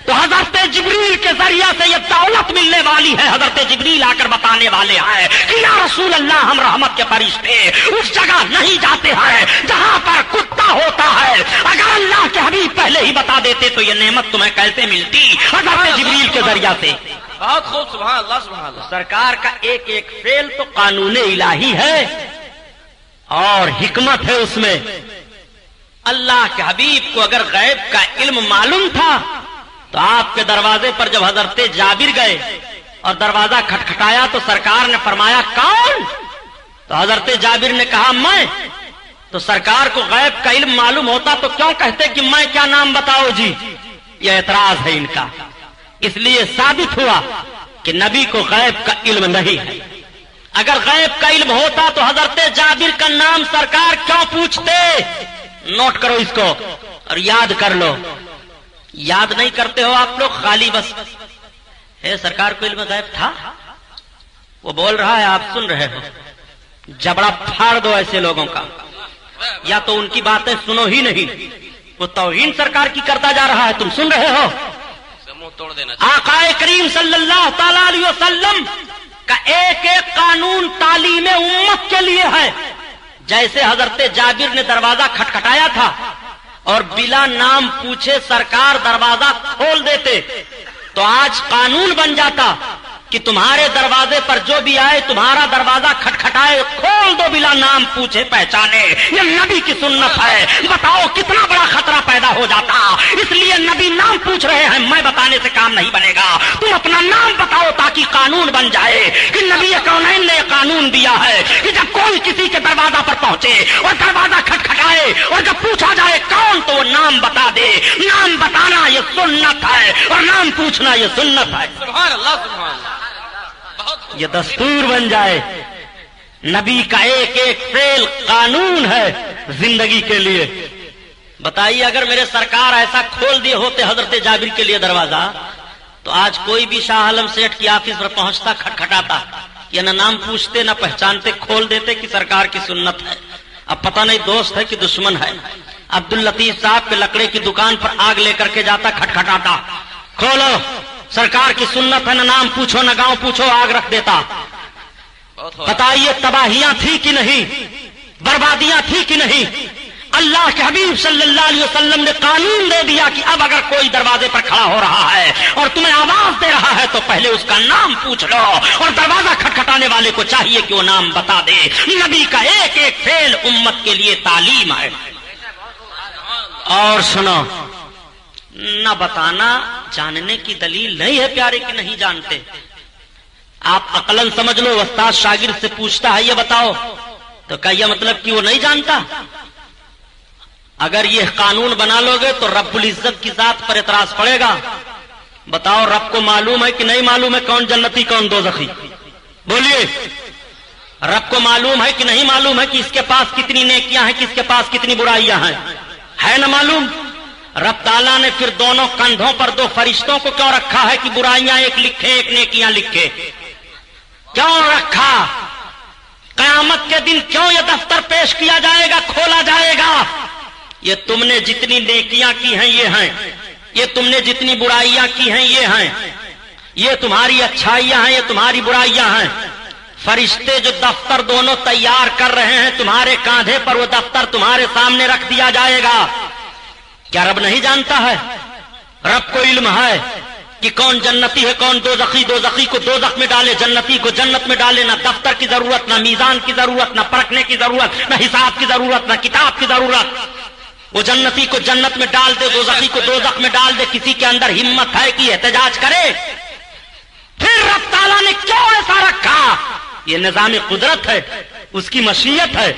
تو حضرت جبریل کے ذریعہ سے یہ دولت ملنے والی ہے. حضرت جبریل آ کر بتانے والے ہیں کہ یا رسول اللہ ہم رحمت کے فرشتے اس جگہ نہیں جاتے ہیں جہاں پر کتا ہوتا ہے. اگر اللہ کے حبیب پہلے ہی بتا دیتے تو یہ نعمت تمہیں کیسے ملتی؟ حضرت جبریل کے ذریعہ سے. بہت خوب، سبحان اللہ سبحان اللہ. سرکار کا ایک ایک فعل تو قانون الہی ہے اور حکمت ہے اس میں. اللہ کے حبیب کو اگر غیب کا علم معلوم تھا تو آپ کے دروازے پر جب حضرت جابر گئے اور دروازہ کھٹکھٹایا تو سرکار نے فرمایا کون؟ تو حضرت جابر نے کہا میں. تو سرکار کو غیب کا علم معلوم ہوتا تو کیوں کہتے کہ میں کیا نام بتاؤ جی؟ یہ اعتراض ہے ان کا. اس لیے ثابت ہوا کہ نبی کو غیب کا علم نہیں ہے. اگر غیب کا علم ہوتا تو حضرت جابر کا نام سرکار کیوں پوچھتے؟ نوٹ کرو اس کو اور یاد کر لو. یاد نہیں کرتے ہو آپ لوگ، خالی بس ہے سرکار کو علم غیب تھا. وہ بول رہا ہے آپ سن رہے ہو. جبڑا پھاڑ دو ایسے لوگوں کا. یا تو ان کی باتیں سنو ہی نہیں، وہ توہین سرکار کی کرتا جا رہا ہے، تم سن رہے ہو. منہ توڑ دینا. آقا کریم صلی اللہ تعالی علیہ وسلم کا ایک ایک قانون تعلیم امت کے لیے ہے. جیسے حضرت جابر نے دروازہ کھٹکھٹایا تھا اور بلا نام پوچھے سرکار دروازہ کھول دیتے تو آج قانون بن جاتا کہ تمہارے دروازے پر جو بھی آئے تمہارا دروازہ کھٹکھٹائے کھول دو بلا نام پوچھے پہچانے. یہ نبی کی سنت ہے. بتاؤ کتنا بڑا خطرہ پیدا ہو جاتا. اس لیے نبی نام پوچھ رہے ہیں، میں بتانے سے کام نہیں بنے گا. تم اپنا نام بتاؤ تاکہ قانون بن جائے کہ نبی کونین نے قانون دیا ہے کہ جب کوئی کسی کے دروازہ پر پہنچے اور دروازہ کھٹکھٹائے اور جب پوچھا جائے کون تو وہ نام بتا دے. نام بتانا یہ سنت ہے اور نام پوچھنا یہ سنت ہے. سبحان اللہ سبحان اللہ. یہ دستور بن جائے. نبی کا ایک ایک فعل قانون ہے زندگی کے لیے. بتائیے اگر میرے سرکار ایسا کھول دیے ہوتے حضرت جابر کے لیے دروازہ تو آج کوئی بھی شاہ عالم سیٹھ کی آفس پر پہنچتا کھٹکھٹاتا یا نہ نام پوچھتے نہ پہچانتے، کھول دیتے کہ سرکار کی سنت ہے. اب پتہ نہیں دوست ہے کہ دشمن ہے. عبد اللطیف صاحب کے لکڑے کی دکان پر آگ لے کر کے جاتا کھٹکھٹاتا، کھولو سرکار کی سنت ہے، نہ نام پوچھو نہ گاؤں پوچھو، آگ رکھ دیتا. بتائیے تباہیاں تھی کہ نہیں، بربادیاں تھی کہ نہیں؟ اللہ کے حبیب صلی اللہ علیہ وسلم نے قانون دے دیا کہ اب اگر کوئی دروازے پر کھڑا ہو رہا ہے اور تمہیں آواز دے رہا ہے تو پہلے اس کا نام پوچھ لو. اور دروازہ کھٹکھٹانے والے کو چاہیے کہ وہ نام بتا دے. نبی کا ایک ایک فعل امت کے لیے تعلیم ہے. اور سنو، نہ بتانا جاننے کی دلیل نہیں ہے پیارے کہ نہیں جانتے. آپ عقلاً سمجھ لو استاد شاگرد سے پوچھتا ہے یہ بتاؤ تو کیا یہ مطلب کہ وہ نہیں جانتا؟ اگر یہ قانون بنا لو گے تو رب العزت کی ذات پر اعتراض پڑے گا. بتاؤ رب کو معلوم ہے کہ نہیں معلوم ہے کون جنتی کون دوزخی؟ بولیے. رب کو معلوم ہے کہ نہیں معلوم ہے کہ اس کے پاس کتنی نیکیاں ہیں کس کے پاس کتنی برائیاں ہیں؟ ہے نہ معلوم؟ رب تعالیٰ نے پھر دونوں کندھوں پر دو فرشتوں کو کیوں رکھا ہے کہ برائیاں ایک لکھے ایک نیکیاں لکھے؟ کیوں رکھا؟ قیامت کے دن کیوں یہ دفتر پیش کیا جائے گا، کھولا جائے گا؟ یہ تم نے جتنی نیکیاں کی ہیں یہ ہیں، یہ تم نے جتنی برائیاں کی ہیں یہ ہیں، یہ تمہاری اچھائیاں ہیں یہ تمہاری برائیاں ہیں. فرشتے جو دفتر دونوں تیار کر رہے ہیں تمہارے کاندھے پر وہ دفتر تمہارے سامنے رکھ دیا جائے گا. کیا رب نہیں جانتا ہے؟ رب کو علم ہے کہ کون جنتی ہے کون دوزخی، دوزخی کو دوزخ میں ڈالے، جنتی کو جنت میں ڈالے۔ نہ دفتر کی ضرورت، نہ میزان کی ضرورت، نہ پرکھنے کی ضرورت، نہ حساب کی ضرورت، نہ کتاب کی ضرورت۔ وہ جنتی کو جنت میں ڈال دے، دوزخی کو دوزخ میں ڈال دے۔ کسی کے اندر ہمت ہے کہ احتجاج کرے؟ پھر رب تعالیٰ نے کیوں ایسا رکھا؟ یہ نظام قدرت ہے، اس کی مشیت ہے،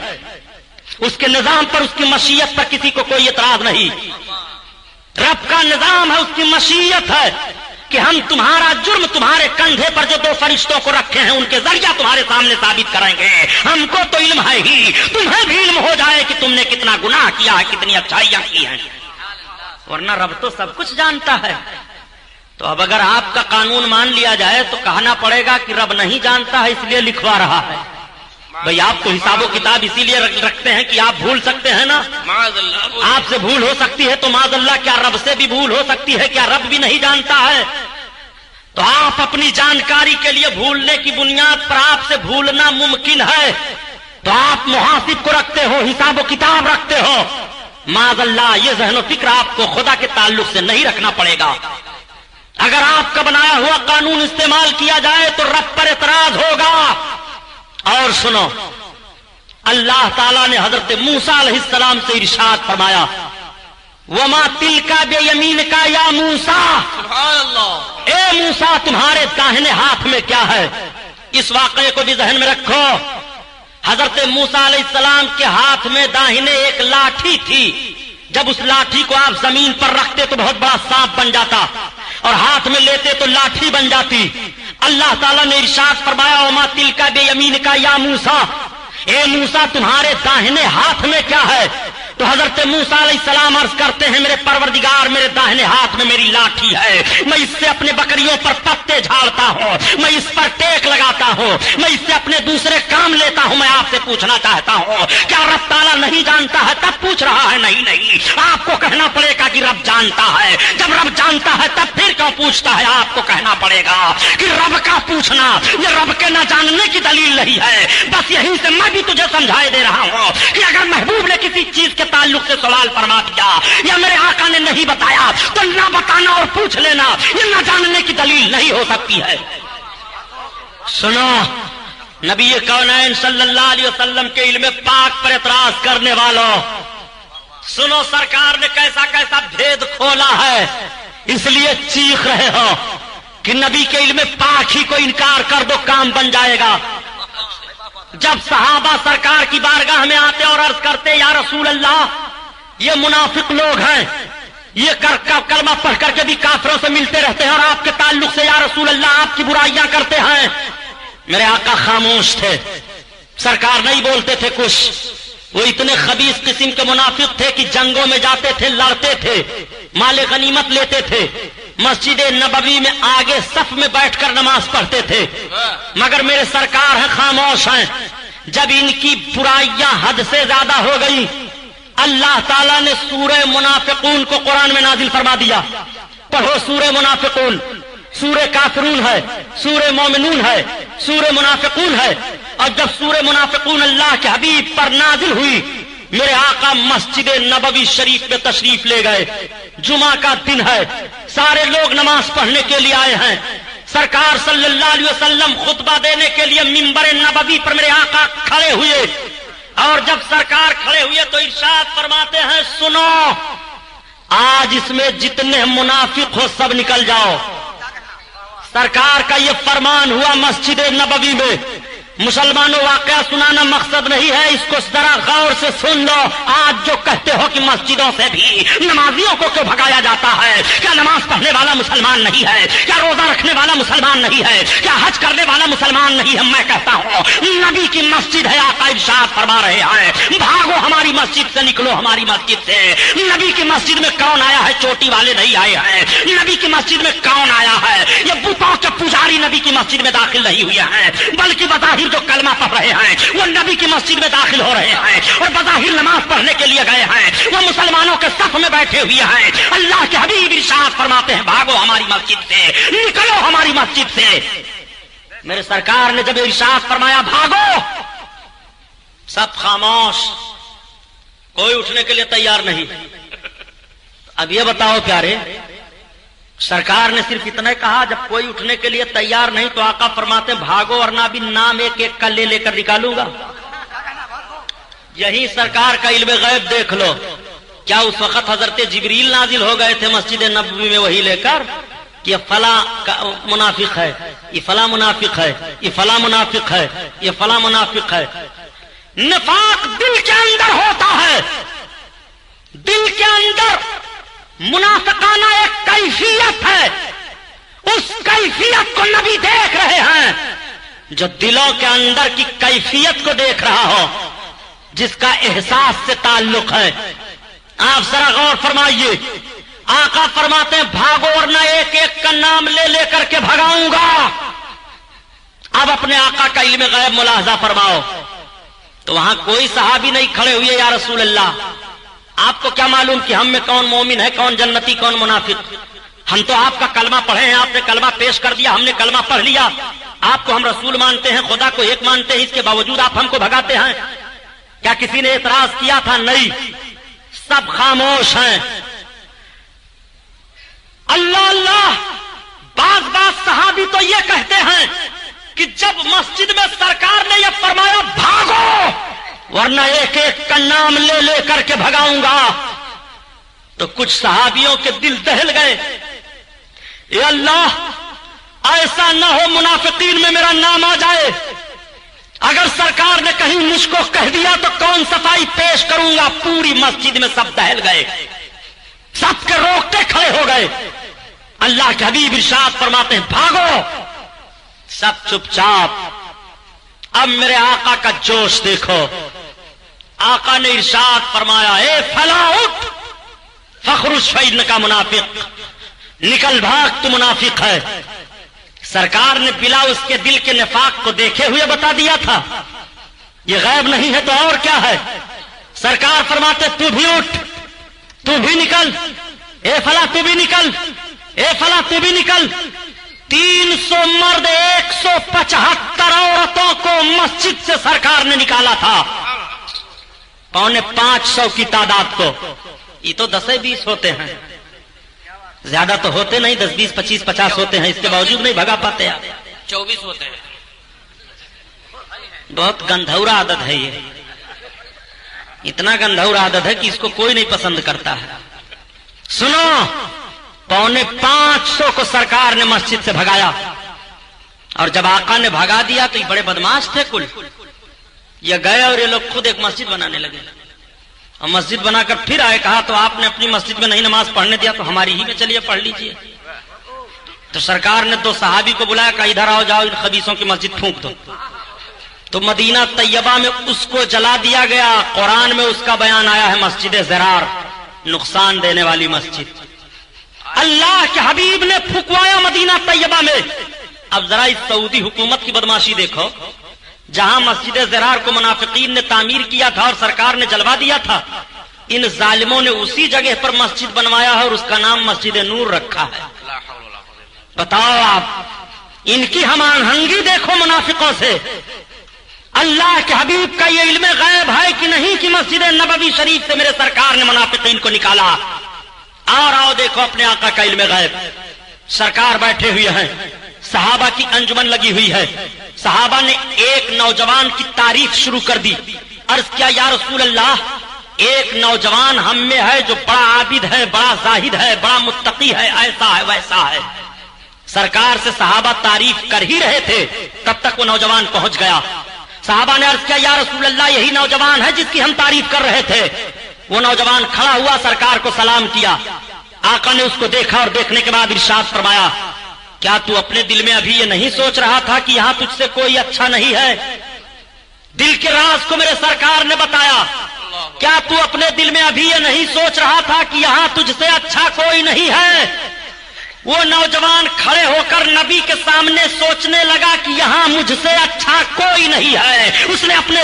اس کے نظام پر، اس کی مشیت پر کسی کو کوئی اعتراض نہیں۔ رب کا نظام ہے، اس کی مشیت ہے کہ ہم تمہارا جرم تمہارے کندھے پر جو دو فرشتوں کو رکھے ہیں ان کے ذریعہ تمہارے سامنے ثابت کریں گے۔ ہم کو تو علم ہے ہی، تمہیں بھی علم ہو جائے کہ تم نے کتنا گناہ کیا ہے، کتنی اچھائیاں کی ہیں، ورنہ رب تو سب کچھ جانتا ہے۔ تو اب اگر آپ کا قانون مان لیا جائے تو کہنا پڑے گا کہ رب نہیں جانتا ہے اس لیے لکھوا رہا ہے۔ بھئی آپ تو حساب و کتاب اسی لیے رکھتے ہیں کہ آپ بھول سکتے ہیں نا، معاذ اللہ، آپ سے بھول ہو سکتی ہے تو معاذ اللہ کیا رب سے بھی بھول ہو سکتی ہے؟ کیا رب بھی نہیں جانتا ہے؟ تو آپ اپنی جانکاری کے لیے بھولنے کی بنیاد پر آپ سے بھولنا ممکن ہے، تو آپ محاسب کو رکھتے ہو، حساب و کتاب رکھتے ہو۔ معاذ اللہ یہ ذہن و فکر آپ کو خدا کے تعلق سے نہیں رکھنا پڑے گا۔ اگر آپ کا بنایا ہوا قانون استعمال کیا جائے تو رب پر اعتراض ہوگا۔ اور سنو، اللہ تعالیٰ نے حضرت موسیٰ علیہ السلام سے ارشاد فرمایا، وَمَا تِلْكَ بِيَمِينِكَ يَا موسیٰ، سبحان اللہ، اے موسیٰ تمہارے داہنے ہاتھ میں کیا ہے؟ اس واقعے کو بھی ذہن میں رکھو۔ حضرت موسیٰ علیہ السلام کے ہاتھ میں داہنے ایک لاٹھی تھی۔ جب اس لاٹھی کو آپ زمین پر رکھتے تو بہت بڑا سانپ بن جاتا، اور ہاتھ میں لیتے تو لاٹھی بن جاتی۔ اللہ تعالیٰ نے ارشاد فرمایا، وَمَا تِلْكَ بِيَمِينِكَ يَا موسیٰ، اے موسیٰ تمہارے داہنے ہاتھ میں کیا ہے؟ تو حضرت موسیٰ علیہ السلام عرض کرتے ہیں، میرے پروردگار میرے داہنے ہاتھ میں میری لاٹھی ہے، میں اس سے اپنے بکریوں پر پتے جھاڑتا ہوں، میں اس پر ٹیک لگاتا ہوں، میں اس سے اپنے دوسرے کام لیتا ہوں۔ میں آپ سے پوچھنا چاہتا ہوں، کیا رب تعالیٰ نہیں جانتا ہے تب پوچھ رہا ہے؟ نہیں نہیں، آپ کو کہنا پڑے گا کہ رب جانتا ہے۔ جب رب جانتا ہے تب پھر کیوں پوچھتا ہے؟ آپ کو کہنا پڑے گا کہ رب کا پوچھنا یہ رب کے نہ جاننے کی دلیل نہیں ہے۔ بس یہیں سے میں بھی تجھے سمجھائے دے رہا ہوں کہ اگر محبوب نے کسی چیز کے تعلق سے سوال فرما دیا یا میرے آقا نے نہیں بتایا تو نہ بتانا اور پوچھ لینا یہ نہ جاننے کی دلیل نہیں ہو سکتی ہے۔ سنو، نبی کونین صلی اللہ علیہ وسلم کے علم پاک پر اعتراض کرنے والوں، سنو سرکار نے کیسا کیسا بھید کھولا ہے، اس لیے چیخ رہے ہو کہ نبی کے علم پاک ہی کو انکار کر دو کام بن جائے گا۔ جب صحابہ سرکار کی بارگاہ میں آتے اور عرض کرتے، یا رسول اللہ یہ منافق لوگ ہیں، یہ کلمہ پڑھ کر کے بھی کافروں سے ملتے رہتے ہیں اور آپ کے تعلق سے یا رسول اللہ آپ کی برائیاں کرتے ہیں۔ میرے آقا خاموش تھے، سرکار نہیں بولتے تھے کچھ۔ وہ اتنے خبیث قسم کے منافق تھے کہ جنگوں میں جاتے تھے، لڑتے تھے، مال غنیمت لیتے تھے، مسجد نبوی میں آگے صف میں بیٹھ کر نماز پڑھتے تھے، مگر میرے سرکار ہیں خاموش ہیں۔ جب ان کی برائیاں حد سے زیادہ ہو گئی، اللہ تعالیٰ نے سورہ منافقون کو قرآن میں نازل فرما دیا۔ پڑھو سورہ منافقون، سورہ کافرون ہے، سورہ مومنون ہے، سورہ منافقون ہے۔ اور جب سورہ منافقون اللہ کے حبیب پر نازل ہوئی، میرے آقا مسجد نبوی شریف میں تشریف لے گئے۔ جمعہ کا دن ہے، سارے لوگ نماز پڑھنے کے لیے آئے ہیں۔ سرکار صلی اللہ علیہ وسلم خطبہ دینے کے لیے منبر نبوی پر میرے آقا کھڑے ہوئے، اور جب سرکار کھڑے ہوئے تو ارشاد فرماتے ہیں، سنو آج اس میں جتنے منافق ہو سب نکل جاؤ۔ سرکار کا یہ فرمان ہوا مسجد نبوی میں۔ مسلمانوں واقعہ سنانا مقصد نہیں ہے، اس کو ذرا غور سے سن لو۔ آج جو کہتے ہو کہ مسجدوں سے بھی نمازیوں کو کیوں بھگایا جاتا ہے، کیا نماز پڑھنے والا مسلمان نہیں ہے؟ کیا روزہ رکھنے والا مسلمان نہیں ہے؟ کیا حج کرنے والا مسلمان نہیں ہے؟ میں کہتا ہوں نبی کی مسجد ہے، آقا ارشاد فرما رہے ہیں، بھاگو ہماری مسجد سے، نکلو ہماری مسجد سے۔ نبی کی مسجد میں کون آیا ہے؟ چوٹی والے نہیں آئے ہیں۔ نبی کی مسجد میں کون آیا ہے؟ یہ بتوں کے پجاری نبی کی مسجد میں داخل نہیں ہوئے ہیں، بلکہ بظاہر جو کلمہ پڑھ رہے ہیں وہ نبی کی مسجد میں داخل ہو رہے ہیں، اور بظاہر نماز پڑھنے کے لیے گئے ہیں، وہ مسلمانوں کے صف میں بیٹھے ہوئے ہیں۔ اللہ کے حبیب ارشاد فرماتے ہیں، بھاگو ہماری مسجد سے، نکلو ہماری مسجد سے۔ میرے سرکار نے جب ارشاد فرمایا بھاگو، سب خاموش، کوئی اٹھنے کے لیے تیار نہیں۔ اب یہ بتاؤ پیارے، سرکار نے صرف اتنا ہی کہا، جب کوئی اٹھنے کے لیے تیار نہیں تو آقا فرماتے بھاگو ورنہ بھی نام ایک ایک کا لے کر نکالوں گا۔ یہی سرکار کا علم غیب دیکھ لو، کیا اس وقت حضرت جبریل نازل ہو گئے تھے مسجد نبوی میں وہی لے کر کہ فلاں منافق ہے، یہ فلاں منافق ہے، یہ فلاں منافق ہے، یہ فلاں منافق ہے؟ نفاق دل کے اندر ہوتا ہے، دل کے اندر منافقانہ ایک کیفیت ہے، اس کیفیت کو نبی دیکھ رہے ہیں۔ جو دلوں کے اندر کی کیفیت کو دیکھ رہا ہو، جس کا احساس سے تعلق ہے، آپ ذرا غور فرمائیے، آقا فرماتے ہیں بھاگو ورنہ ایک ایک کا نام لے کر کے بھگاؤں گا۔ اب اپنے آقا کا علم غیب ملاحظہ فرماؤ، تو وہاں کوئی صحابی نہیں کھڑے ہوئے یا رسول اللہ آپ کو کیا معلوم کہ ہم میں کون مومن ہے، کون جنتی، کون منافق؟ ہم تو آپ کا کلمہ پڑھے ہیں، آپ نے کلمہ پیش کر دیا، ہم نے کلمہ پڑھ لیا، آپ کو ہم رسول مانتے ہیں، خدا کو ایک مانتے ہیں، اس کے باوجود آپ ہم کو بھگاتے ہیں۔ کیا کسی نے اعتراض کیا تھا؟ نہیں، سب خاموش ہیں۔ اللہ اللہ، بعض صحابی تو یہ کہتے ہیں کہ جب مسجد میں سرکار نے یہ فرمایا بھاگو ورنہ ایک ایک کا نام لے کر کے بھگاؤں گا، تو کچھ صحابیوں کے دل دہل گئے، اے اللہ ایسا نہ ہو منافقین میں میرا نام آ جائے، اگر سرکار نے کہیں مجھ کو کہہ دیا تو کون صفائی پیش کروں گا۔ پوری مسجد میں سب دہل گئے، سب کے روکتے کھڑے ہو گئے۔ اللہ کے حبیب ارشاد فرماتے ہیں بھاگو، سب چپ چاپ۔ اب میرے آقا کا جوش دیکھو، آقا نے ارشاد فرمایا اے فلاں اٹھ، فخرج فإنک منافق، نکل بھاگ تو منافق ہے۔ سرکار نے بلا اس کے دل کے نفاق کو دیکھے ہوئے بتا دیا تھا، یہ غیب نہیں ہے تو اور کیا ہے؟ سرکار فرماتے تو بھی اٹھ، تو بھی نکل، اے فلاں تو بھی نکل، اے فلاں تو بھی نکل۔ 300 مرد 175 عورتوں کو مسجد سے سرکار نے نکالا تھا، 550 کی تعداد کو۔ یہ تو 10-20 ہوتے ہیں، زیادہ تو ہوتے نہیں، 10 20 25 50 ہوتے ہیں، اس کے باوجود نہیں بھگا پاتے آپ۔ 24 ہوتے ہیں۔ بہت گندھورا عادت ہے یہ، اتنا گندھورا عادت ہے کہ اس کو کوئی نہیں پسند کرتا ہے۔ سنو، 550 کو سرکار نے مسجد سے بھگایا، اور جب آقا نے بھگا دیا تو یہ بڑے بدماش تھے کل، یہ گئے اور یہ لوگ خود ایک مسجد بنانے لگے، اور مسجد بنا کر پھر آئے، کہا تو آپ نے اپنی مسجد میں نہیں نماز پڑھنے دیا تو ہماری ہی میں چلیے پڑھ لیجئے۔ تو سرکار نے 2 صحابی کو بلایا کہ ادھر آؤ، جاؤ ان خبیثوں کی مسجد پھونک دو۔ تو مدینہ طیبہ میں اس کو جلا دیا گیا۔ قرآن میں اس کا بیان آیا ہے مسجد زرار، نقصان دینے والی مسجد۔ اللہ کے حبیب نے پھکوایا مدینہ طیبہ میں۔ اب ذرا اس سعودی حکومت کی بدماشی دیکھو، جہاں مسجد زرار کو منافقین نے تعمیر کیا تھا اور سرکار نے جلوا دیا تھا، ان ظالموں نے اسی جگہ پر مسجد بنوایا ہے اور اس کا نام مسجد نور رکھا ہے۔ بتاؤ آپ، ان کی ہم آہنگی دیکھو منافقوں سے۔ اللہ کے حبیب کا یہ علم غیب ہے کہ نہیں کہ مسجد نبوی شریف سے میرے سرکار نے منافقین کو نکالا؟ اور آؤ دیکھو اپنے آقا کا علم غیب۔ سرکار بیٹھے ہوئے ہیں، صحابہ کی انجمن لگی ہوئی ہے، صحابہ نے ایک نوجوان کی تعریف شروع کر دی۔ عرض کیا یا رسول اللہ، ایک نوجوان ہم میں ہے جو بڑا عابد ہے، بڑا زاہد ہے، بڑا متقی ہے، ایسا ہے ویسا ہے۔ سرکار سے صحابہ تعریف کر ہی رہے تھے، تب تک وہ نوجوان پہنچ گیا۔ صحابہ نے عرض کیا یا رسول اللہ، یہی نوجوان ہے جس کی ہم تعریف کر رہے تھے۔ وہ نوجوان کھڑا ہوا، سرکار کو سلام کیا۔ آقا نے اس کو دیکھا اور دیکھنے کے بعد ارشاد فرمایا، کیا تو اپنے دل میں ابھی یہ نہیں سوچ رہا تھا کہ یہاں تجھ سے کوئی اچھا نہیں ہے؟ دل کے راز کو میرے سرکار نے بتایا۔ کیا تو اپنے دل میں ابھی یہ نہیں سوچ رہا تھا کہ یہاں تجھ سے اچھا کوئی نہیں ہے؟ وہ نوجوان کھڑے ہو کر نبی کے سامنے سوچنے لگا کہ یہاں مجھ سے اچھا کوئی نہیں ہے۔ اس نے اپنے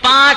5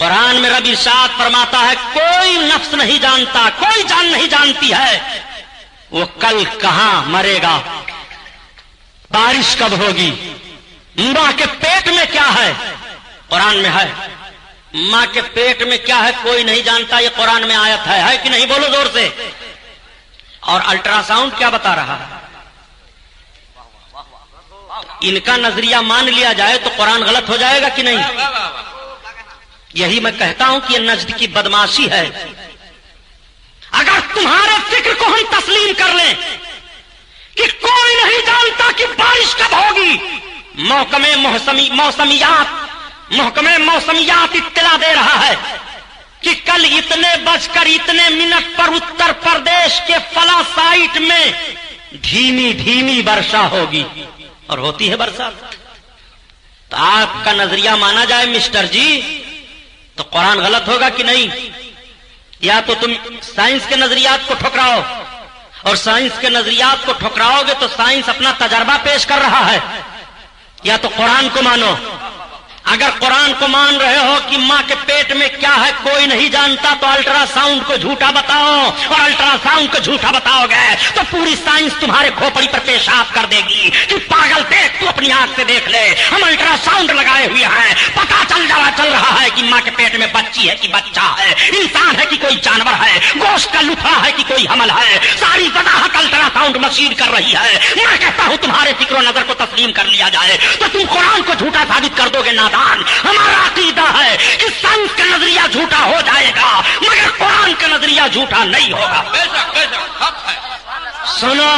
قرآن میں رب ارشاد فرماتا ہے کوئی نفس نہیں جانتا، کوئی جان نہیں جانتی ہے وہ کل کہاں مرے گا، بارش کب ہوگی، ماں کے پیٹ میں کیا ہے، قرآن میں ہے ماں کے پیٹ میں کیا ہے کوئی نہیں جانتا، یہ قرآن میں آیت ہے کہ نہیں؟ بولو زور سے۔ اور الٹرا ساؤنڈ کیا بتا رہا ہے؟ ان کا نظریہ مان لیا جائے تو قرآن غلط ہو جائے گا کہ نہیں؟ یہی میں کہتا ہوں کہ یہ نجد کی بدماشی ہے۔ اگر تمہارے فکر کو ہم تسلیم کر لیں کہ کوئی نہیں جانتا کہ بارش کب ہوگی، محکمہ موسمیات اطلاع دے رہا ہے کہ کل اتنے بج کر اتنے منٹ پر اتر پردیش کے فلاں سائٹ میں دھیمی دھیمی برشا ہوگی، اور ہوتی ہے برسات۔ تو آپ کا نظریہ مانا جائے مسٹر جی تو قرآن غلط ہوگا کہ نہیں؟ یا تو تم سائنس کے نظریات کو ٹھکراؤ، اور سائنس کے نظریات کو ٹھکراؤ گے تو سائنس اپنا تجربہ پیش کر رہا ہے، یا تو قرآن کو مانو۔ اگر قرآن کو مان رہے ہو کہ ماں کے پیٹ میں کیا ہے کوئی نہیں جانتا تو الٹرا ساؤنڈ کو جھوٹا بتاؤ، اور الٹرا ساؤنڈ کو جھوٹا بتاؤ گے تو پوری سائنس تمہارے کھوپڑی پر پیشاب کر دے گی کہ پاگل دیکھ، تو اپنی آنکھ سے دیکھ لے، ہم الٹرا ساؤنڈ لگائے ہوئے ہیں، پتا چل رہا ہے کہ ماں کے پیٹ میں بچی ہے کہ بچہ ہے، انسان ہے کہ کوئی جانور ہے، گوشت کا لفڑا ہے کہ کوئی حمل ہے، ساری وضاحت الٹرا ساؤنڈ مشین کر رہی ہے۔ میں کہتا ہوں تمہارے فکر و نظر کو تسلیم کر لیا جائے تو تم قرآن کو جھوٹا ثابت کر دو گے نادان۔ ہمارا عقیدہ ہے کہ سائنس کا نظریہ جھوٹا ہو جائے گا مگر قرآن کا نظریہ جھوٹا نہیں ہوگا۔ سنو،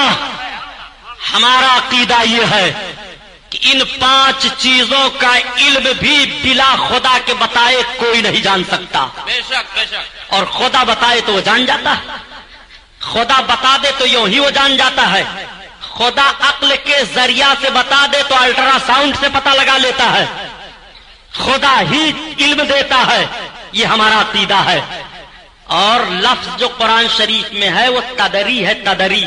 ہمارا عقیدہ یہ ہے کہ ان 5 چیزوں کا علم بھی بلا خدا کے بتائے کوئی نہیں جان سکتا، اور خدا بتائے تو وہ جان جاتا ہے، خدا بتا دے تو یوں ہی وہ جان جاتا ہے، خدا عقل کے ذریعہ سے بتا دے تو الٹرا ساؤنڈ سے پتہ لگا لیتا ہے، خدا ہی علم دیتا ہے، یہ ہمارا عقیدہ ہے۔ اور لفظ جو قرآن شریف میں ہے وہ تدری ہے، تدری،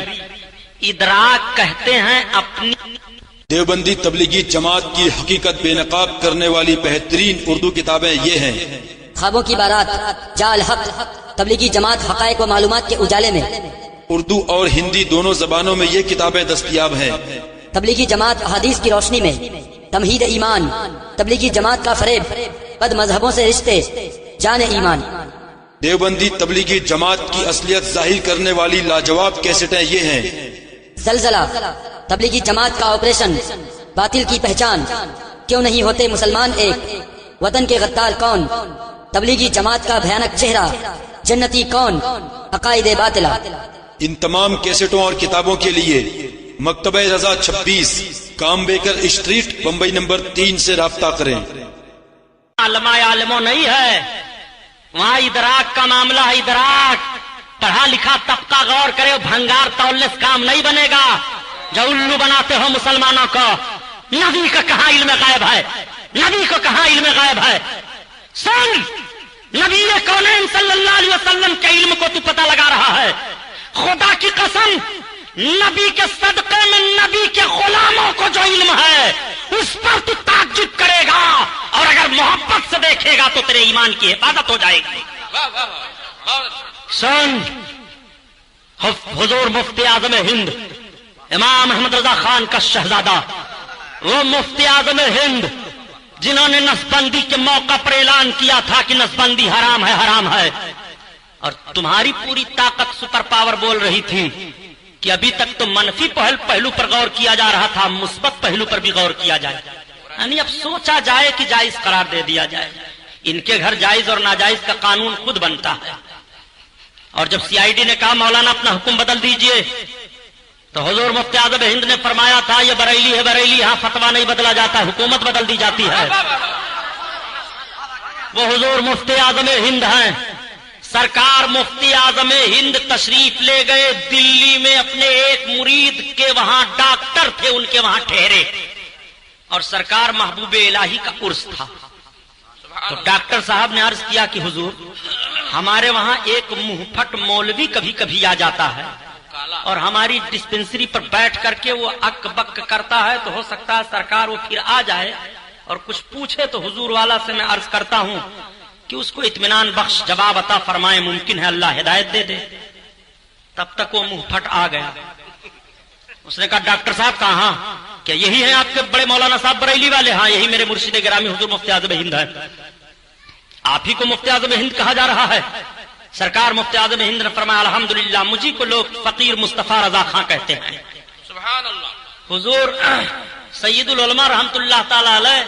ادراک کہتے ہیں اپنی۔ دیوبندی تبلیغی جماعت کی حقیقت بے نقاب کرنے والی بہترین اردو کتابیں یہ ہیں: خوابوں کی بارات، جال حق، تبلیغی جماعت حقائق و معلومات کے اجالے میں۔ اردو اور ہندی دونوں زبانوں میں یہ کتابیں دستیاب ہیں۔ تبلیغی جماعت احادیث کی روشنی میں، تمہید ایمان، تبلیغی جماعت کا فریب، بد مذہبوں سے رشتے، جان ایمان۔ دیوبندی تبلیغی جماعت کی اصلیت ظاہر کرنے والی لاجواب کیسٹیں یہ ہیں: زلزلہ، تبلیغی جماعت کا آپریشن، باطل کی پہچان، کیوں نہیں ہوتے مسلمان ایک، وطن کے غدار کون، تبلیغی جماعت کا بھیانک چہرہ، جنتی کون، عقائد باطلہ۔ ان تمام کیسٹوں اور کتابوں کے لیے مکتبہ رضا 26 کام بیکر اسٹریٹ بمبئی نمبر 3 سے رابطہ کریں۔ عالموں نہیں ہے، وہاں ادراک کا معاملہ ہے، ادراک۔ پڑھا لکھا طبقہ غور کرے، بھنگار تولنے سے کام نہیں بنے گا جو الو بناتے ہو مسلمانوں کو۔ نبی کا کہاں علم غیب ہے، نبی کو کہاں علم غیب ہے؟ سن، نبی کونین صلی اللہ علیہ وسلم کے علم کو تو پتہ لگا رہا ہے، خدا کی قسم نبی کے صدقے میں نبی کے غلاموں کو جو علم ہے اس پر تو تعجب کرے گا، اور اگر محبت سے دیکھے گا تو تیرے ایمان کی حفاظت ہو جائے گی۔ سن، حضور مفتی اعظم ہند امام احمد رضا خان کا شہزادہ، وہ مفتی اعظم ہند جنہوں نے نسبندی کے موقع پر اعلان کیا تھا کہ نسبندی حرام ہے، حرام ہے، اور تمہاری پوری طاقت سپر پاور بول رہی تھی کہ ابھی تک تو منفی پہلو پر غور کیا جا رہا تھا، مثبت پہلو پر بھی غور کیا جائے، یعنی اب سوچا جائے کہ جائز قرار دے دیا جائے۔ ان کے گھر جائز اور ناجائز کا قانون خود بنتا ہے، اور جب سی آئی ڈی نے کہا مولانا اپنا حکم بدل دیجئے تو حضور مفتی اعظم ہند نے فرمایا تھا یہ بریلی ہے، بریلی، یہاں فتویٰ نہیں بدلا جاتا، حکومت بدل دی جاتی ہے۔ وہ حضور مفتی اعظم ہند ہیں، سرکار مفتی اعظم ہند تشریف لے گئے دلی میں اپنے ایک مرید کے وہاں ڈاکٹر تھے، ان کے وہاں ٹھہرے، اور سرکار محبوب الہی کا عرس تھا۔ تو ڈاکٹر صاحب نے عرض کیا کہ حضور ہمارے وہاں ایک منہ پھٹ مولوی کبھی کبھی آ جاتا ہے اور ہماری ڈسپنسری پر بیٹھ کر کے وہ اک بک کرتا ہے، تو ہو سکتا ہے سرکار وہ پھر آ جائے اور کچھ پوچھے، تو حضور والا سے میں عرض کرتا ہوں کہ اس کو اطمینان بخش جواب عطا فرمائے، ممکن ہے اللہ ہدایت دے دے. تب تک وہ منہ پھٹ آ گیا. اس نے کہا ڈاکٹر صاحب کہاں؟ کیا یہی ہیں آپ کے بڑے مولانا صاحب بریلی والے؟ ہاں یہی میرے مرشد گرامی حضور مفتی اعظم ہند ہے. آپ ہی کو مفتی اعظم ہند کہا جا رہا ہے. سرکار مفتی اعظم ہند نے فرمایا الحمدللہ مجھے کو لوگ فقیر مصطفیٰ رضا خان کہتے ہیں. سبحان اللہ. حضور سید العلماء رحمت اللہ تعالی علیہ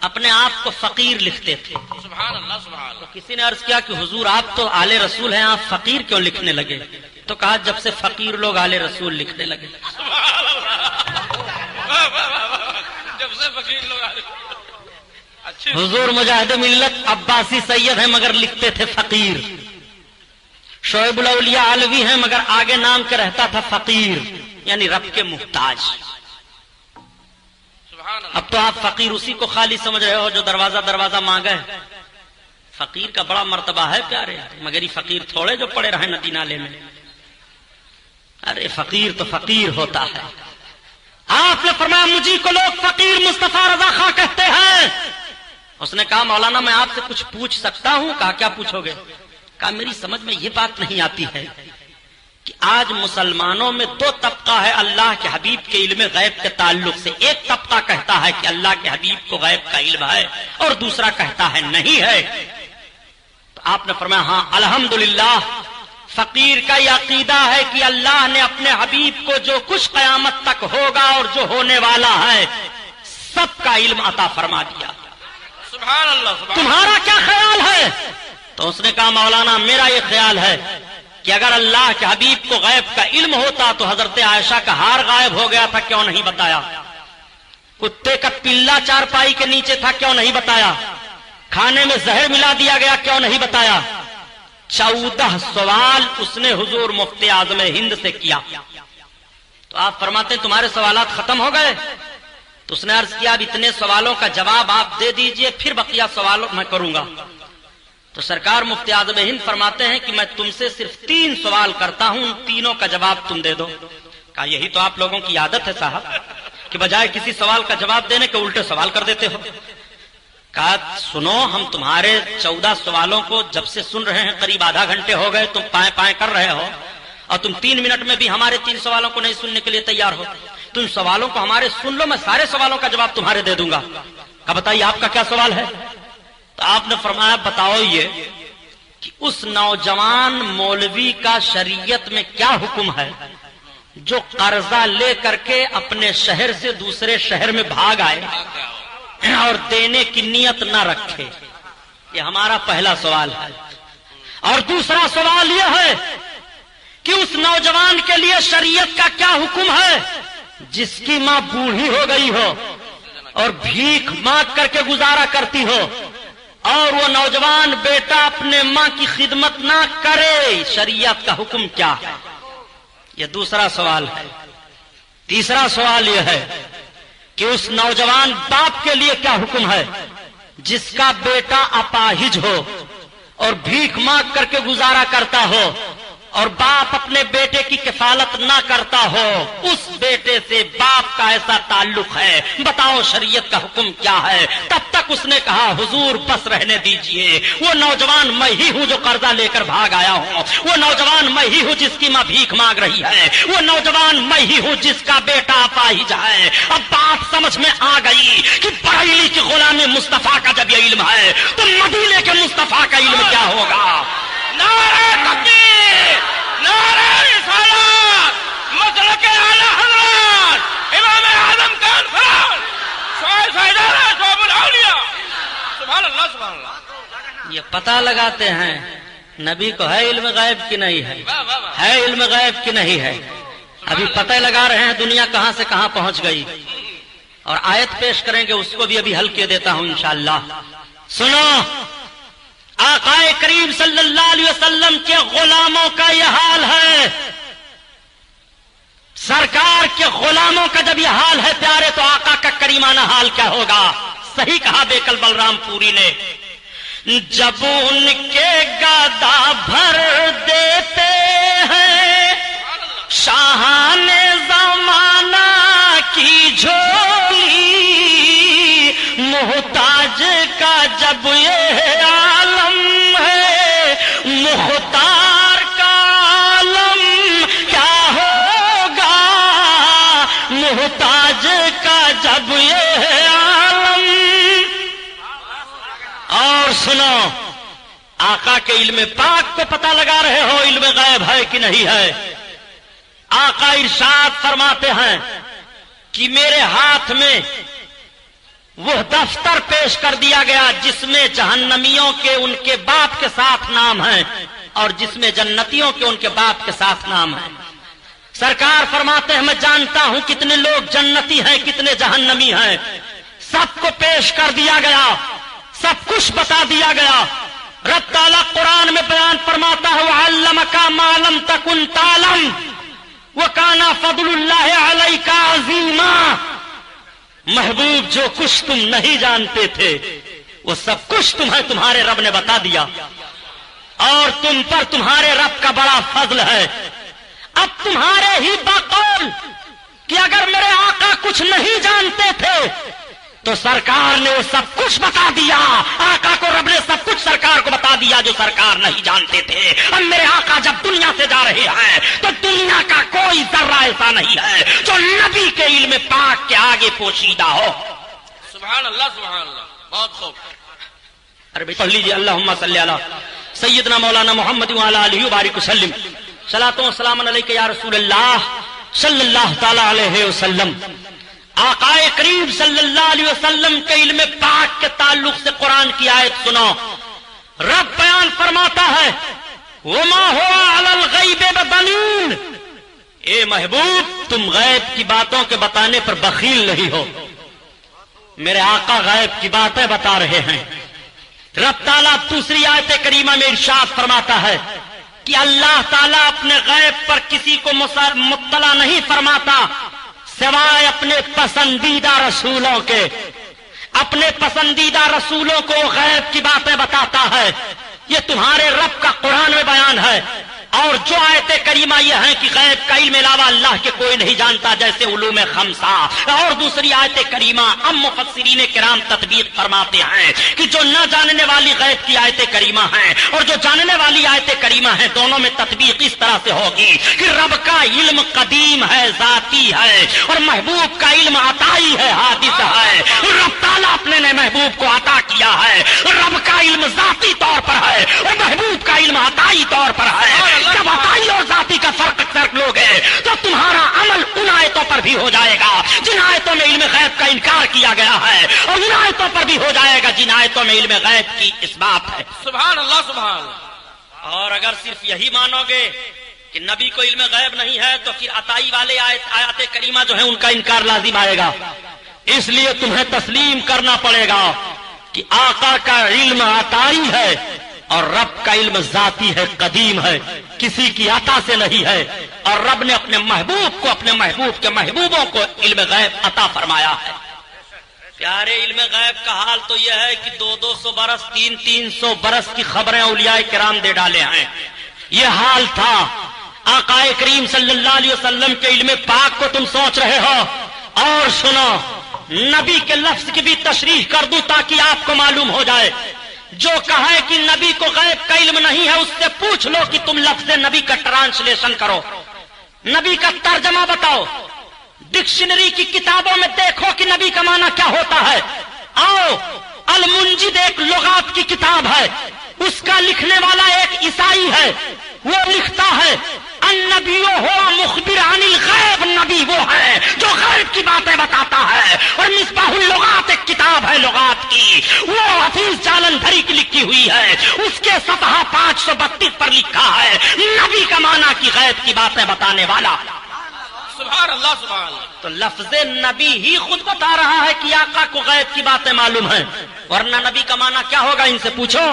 اپنے آپ کو فقیر لکھتے تھے. سبحان اللہ. سبحان اللہ. کسی نے عرض کیا کہ حضور آپ تو آل رسول ہیں، آپ فقیر کیوں لکھنے لگے؟ تو کہا جب سے فقیر لوگ آل رسول لکھنے لگے. جب سے فقیر لوگ اچھے. حضور مجاہد ملت عباسی سید ہیں مگر لکھتے تھے فقیر. شعیب الاولیاء علوی ہیں مگر آگے نام کے رہتا تھا فقیر، یعنی رب کے محتاج. سبحان اللہ. اب تو آپ فقیر اسی کو خالی سمجھ رہے ہو جو دروازہ دروازہ مانگے. فقیر کا بڑا مرتبہ ہے پیارے، مگر یہ فقیر تھوڑے جو پڑے رہے ندی نالے میں. ارے فقیر تو فقیر ہوتا ہے. آپ نے فرمایا مجھے کو لوگ فقیر مصطفیٰ رضا خان کہتے ہیں. اس نے کہا مولانا میں آپ سے کچھ پوچھ سکتا ہوں؟ کہا کیا پوچھو گے؟ کہا میری سمجھ میں یہ بات نہیں آتی ہے کہ آج مسلمانوں میں دو طبقہ ہے اللہ کے حبیب کے علم غیب کے تعلق سے. ایک طبقہ کہتا ہے کہ اللہ کے حبیب کو غیب کا علم ہے اور دوسرا کہتا ہے نہیں ہے. تو آپ نے فرمایا ہاں الحمدللہ فقیر کا یہ عقیدہ ہے کہ اللہ نے اپنے حبیب کو جو کچھ قیامت تک ہوگا اور جو ہونے والا ہے سب کا علم عطا فرما دیا. سبحان اللہ. سبحان تمہارا کیا خیال ہے؟ تو اس نے کہا مولانا میرا یہ خیال ہے کہ اگر اللہ کے حبیب کو غیب کا علم ہوتا تو حضرت عائشہ کا ہار غائب ہو گیا تھا، کیوں نہیں بتایا؟ کتے کا پلا چارپائی کے نیچے تھا، کیوں نہیں بتایا؟ کھانے میں زہر ملا دیا گیا، کیوں نہیں بتایا؟ 14 سوال اس نے حضور مفتی اعظم ہند سے کیا. تو آپ فرماتے ہیں تمہارے سوالات ختم ہو گئے؟ تو اس نے عرض کیا اب اتنے سوالوں کا جواب آپ دے دیجئے پھر بقیہ سوال میں کروں گا. تو سرکار مفتی اعظم ہند فرماتے ہیں کہ میں تم سے صرف 3 سوال کرتا ہوں، ان تینوں کا جواب تم دے دو. کہا یہی تو آپ لوگوں کی عادت ہے صاحب کہ بجائے کسی سوال کا جواب دینے کے الٹے سوال کر دیتے ہو. کہا سنو ہم تمہارے 14 سوالوں کو جب سے سن رہے ہیں قریب آدھا گھنٹے ہو گئے، تم پائیں پائیں کر رہے ہو اور تم 3 منٹ میں بھی ہمارے 3 سوالوں کو نہیں سننے کے لیے تیار ہو. تم سوالوں کو ہمارے سن لو، میں سارے سوالوں کا جواب تمہارے دے دوں گا. کہا بتائیے آپ کا کیا سوال ہے؟ تو آپ نے فرمایا بتاؤ یہ کہ اس نوجوان مولوی کا شریعت میں کیا حکم ہے جو قرضہ لے کر کے اپنے شہر سے دوسرے شہر میں بھاگ آئے اور دینے کی نیت نہ رکھے. یہ ہمارا پہلا سوال ہے. اور دوسرا سوال یہ ہے کہ اس نوجوان کے لیے شریعت کا کیا حکم ہے جس کی ماں بوڑھی ہو گئی ہو اور بھیک مانگ کر کے گزارا کرتی ہو اور وہ نوجوان بیٹا اپنے ماں کی خدمت نہ کرے، شریعت کا حکم کیا ہے؟ یہ دوسرا سوال ہے. تیسرا سوال یہ ہے کہ اس نوجوان باپ کے لیے کیا حکم ہے جس کا بیٹا اپاہج ہو اور بھیک مانگ کر کے گزارا کرتا ہو اور باپ اپنے بیٹے کی کفالت نہ کرتا ہو، اس بیٹے سے باپ کا ایسا تعلق ہے، بتاؤ شریعت کا حکم کیا ہے؟ تب تک اس نے کہا حضور بس رہنے دیجئے، وہ نوجوان میں ہی ہوں جو قرضہ لے کر بھاگ آیا ہوں، وہ نوجوان میں ہی ہوں جس کی ماں بھیک مانگ رہی ہے، وہ نوجوان میں ہی ہوں جس کا بیٹا اپاہج ہے. اب بات سمجھ میں آ گئی کہ بریلی کی غلام مصطفیٰ کا جب یہ علم ہے تو مدینے کے مصطفیٰ کا علم کیا ہوگا؟ نعرہ تکبیر، نعرہ رسالت، مسلک اعلی حضرت امام اعظم کانفرنس شعیب الاولیاء. سبحان اللہ. سبحان اللہ. یہ پتہ لگاتے ہیں نبی کو ہے علم غیب کی نہیں ہے، ہے علم غیب کی نہیں ہے. ابھی پتہ لگا رہے ہیں دنیا کہاں سے کہاں پہنچ گئی. اور آیت پیش کریں گے اس کو بھی ابھی حل کیے دیتا ہوں انشاءاللہ. سنو آقا کریم صلی اللہ علیہ وسلم کے غلاموں کا یہ حال ہے، سرکار کے غلاموں کا جب یہ حال ہے پیارے تو آقا کا کریمانہ حال کیا ہوگا؟ صحیح کہا بیکل بلرام پوری نے، جب ان کے گدا بھر دیتے ہیں شاہان زمانہ کی جھولی، محتاج کا جب یہ عالم آقا کے علم پاک کو پتہ لگا رہے ہو علم غیب ہے کہ نہیں ہے؟ آقا ارشاد فرماتے ہیں کہ میرے ہاتھ میں وہ دفتر پیش کر دیا گیا جس میں جہنمیوں کے ان کے باپ کے ساتھ نام ہیں اور جس میں جنتیوں کے ان کے باپ کے ساتھ نام ہیں۔ سرکار فرماتے ہیں میں جانتا ہوں کتنے لوگ جنتی ہیں کتنے جہنمی ہیں، سب کو پیش کر دیا گیا، سب کچھ بتا دیا گیا۔ رب تعالیٰ قرآن میں بیان فرماتا ہے وَعَلَّمَكَ مَا لَمْ تَكُنْ تَعْلَمْ وَكَانَ فَضْلُ اللَّهِ عَلَيْكَ عَظِيمًا۔ محبوب جو کچھ تم نہیں جانتے تھے وہ سب کچھ تمہیں تمہارے رب نے بتا دیا، اور تم پر تمہارے رب کا بڑا فضل ہے۔ اب تمہارے ہی بقول کہ اگر میرے آقا کچھ نہیں جانتے تھے تو سرکار نے وہ سب کچھ بتا دیا، آقا کو رب نے سب کچھ سرکار کو بتا دیا جو سرکار نہیں جانتے تھے۔ اب میرے آقا جب دنیا سے جا رہے ہیں تو دنیا کا کوئی ذرہ ایسا نہیں ہے جو نبی کے علم پاک کے آگے پوشیدہ ہو۔ سبحان اللہ سبحان اللہ، بہت خوب۔ عربی پڑھ لیجیے اللہم صلی علی سیدنا مولانا محمد وعلی آلہ وبارک وسلم، صلاۃ و سلام علیک یا رسول اللہ صلی اللہ تعالی علیہ وسلم۔ آقا کریم صلی اللہ علیہ وسلم کے علم پاک کے تعلق سے قرآن کی آیت سنو۔ رب بیان فرماتا ہے وما هو علی الغیب بضنین، اے محبوب تم غیب کی باتوں کے بتانے پر بخیل نہیں ہو۔ میرے آقا غیب کی باتیں بتا رہے ہیں۔ رب تعالیٰ دوسری آیت کریمہ میں ارشاد فرماتا ہے کہ اللہ تعالیٰ اپنے غیب پر کسی کو مطلع نہیں فرماتا سوائے اپنے پسندیدہ رسولوں کے۔ اپنے پسندیدہ رسولوں کو غیب کی باتیں بتاتا ہے۔ یہ تمہارے رب کا قرآن میں بیان ہے۔ اور جو آیت کریمہ یہ ہے کہ غیب کا علم علاوہ اللہ کے کوئی نہیں جانتا جیسے علوم خمسہ، اور دوسری آیت کریمہ اب مفسرین کرام تطبیق فرماتے ہیں کہ جو نہ جاننے والی غیب کی آیت کریمہ ہیں اور جو جاننے والی آیت کریمہ ہیں دونوں میں تطبیق اس طرح سے ہوگی کہ رب کا علم قدیم ہے ذاتی ہے اور محبوب کا علم عطائی ہے حادث ہے۔ رب تعالیٰ اپنے نے محبوب کو عطا کیا ہے، رب کا علم ذاتی طور پر ہے اور محبوب کا علم عطائی طور پر ہے۔ جب عطائی اور ذاتی کا فرق لوگے تو تمہارا عمل ان آیتوں پر بھی ہو جائے گا جن آیتوں میں علم غیب کا انکار کیا گیا ہے، اور ان آیتوں پر بھی ہو جائے گا جن آیتوں میں علم غیب کی اس بات ہے۔ سبحان اللہ سبحان اللہ۔ اور اگر صرف یہی مانو گے کہ نبی کو علم غیب نہیں ہے تو پھر عطائی والے آیات کریمہ جو ہیں ان کا انکار لازم آئے گا۔ اس لیے تمہیں تسلیم کرنا پڑے گا کہ آقا کا علم عطائی ہے اور رب کا علم ذاتی ہے، قدیم ہے، کسی کی عطا سے نہیں ہے، اور رب نے اپنے محبوب کو اپنے محبوب کے محبوبوں کو علم غیب عطا فرمایا ہے۔ پیارے علم غیب کا حال تو یہ ہے کہ 200 برس 300 برس کی خبریں اولیاء کرام دے ڈالے ہیں۔ یہ حال تھا آقا کریم صلی اللہ علیہ وسلم کے علم پاک کو تم سوچ رہے ہو۔ اور سنو، نبی کے لفظ کی بھی تشریح کر دوں تاکہ آپ کو معلوم ہو جائے۔ جو کہے کہ نبی کو غیب کا علم نہیں ہے اس سے پوچھ لو کہ تم لفظ نبی کا ٹرانسلیشن کرو، نبی کا ترجمہ بتاؤ، ڈکشنری کی کتابوں میں دیکھو کہ نبی کا معنی کیا ہوتا ہے۔ آؤ، المنجد ایک لغات کی کتاب ہے، اس کا لکھنے والا ایک عیسائی ہے، وہ لکھتا ہے النبی ہوا مخبر عن الغیب، نبی وہ ہے جو غیب کی باتیں بتاتا ہے۔ اور مصباح اللغات ایک کتاب ہے لغات کی، وہ حفیظ جالندھری کی لکھی ہوئی ہے، اس کے صفحہ 532 پر لکھا ہے نبی کا معنی کی غیب کی باتیں بتانے والا۔ سبحان اللہ سبحان اللہ۔ تو لفظ نبی ہی خود بتا رہا ہے کہ آقا کو غیب کی باتیں معلوم ہیں، ورنہ نبی کا معنی کیا ہوگا ان سے پوچھو۔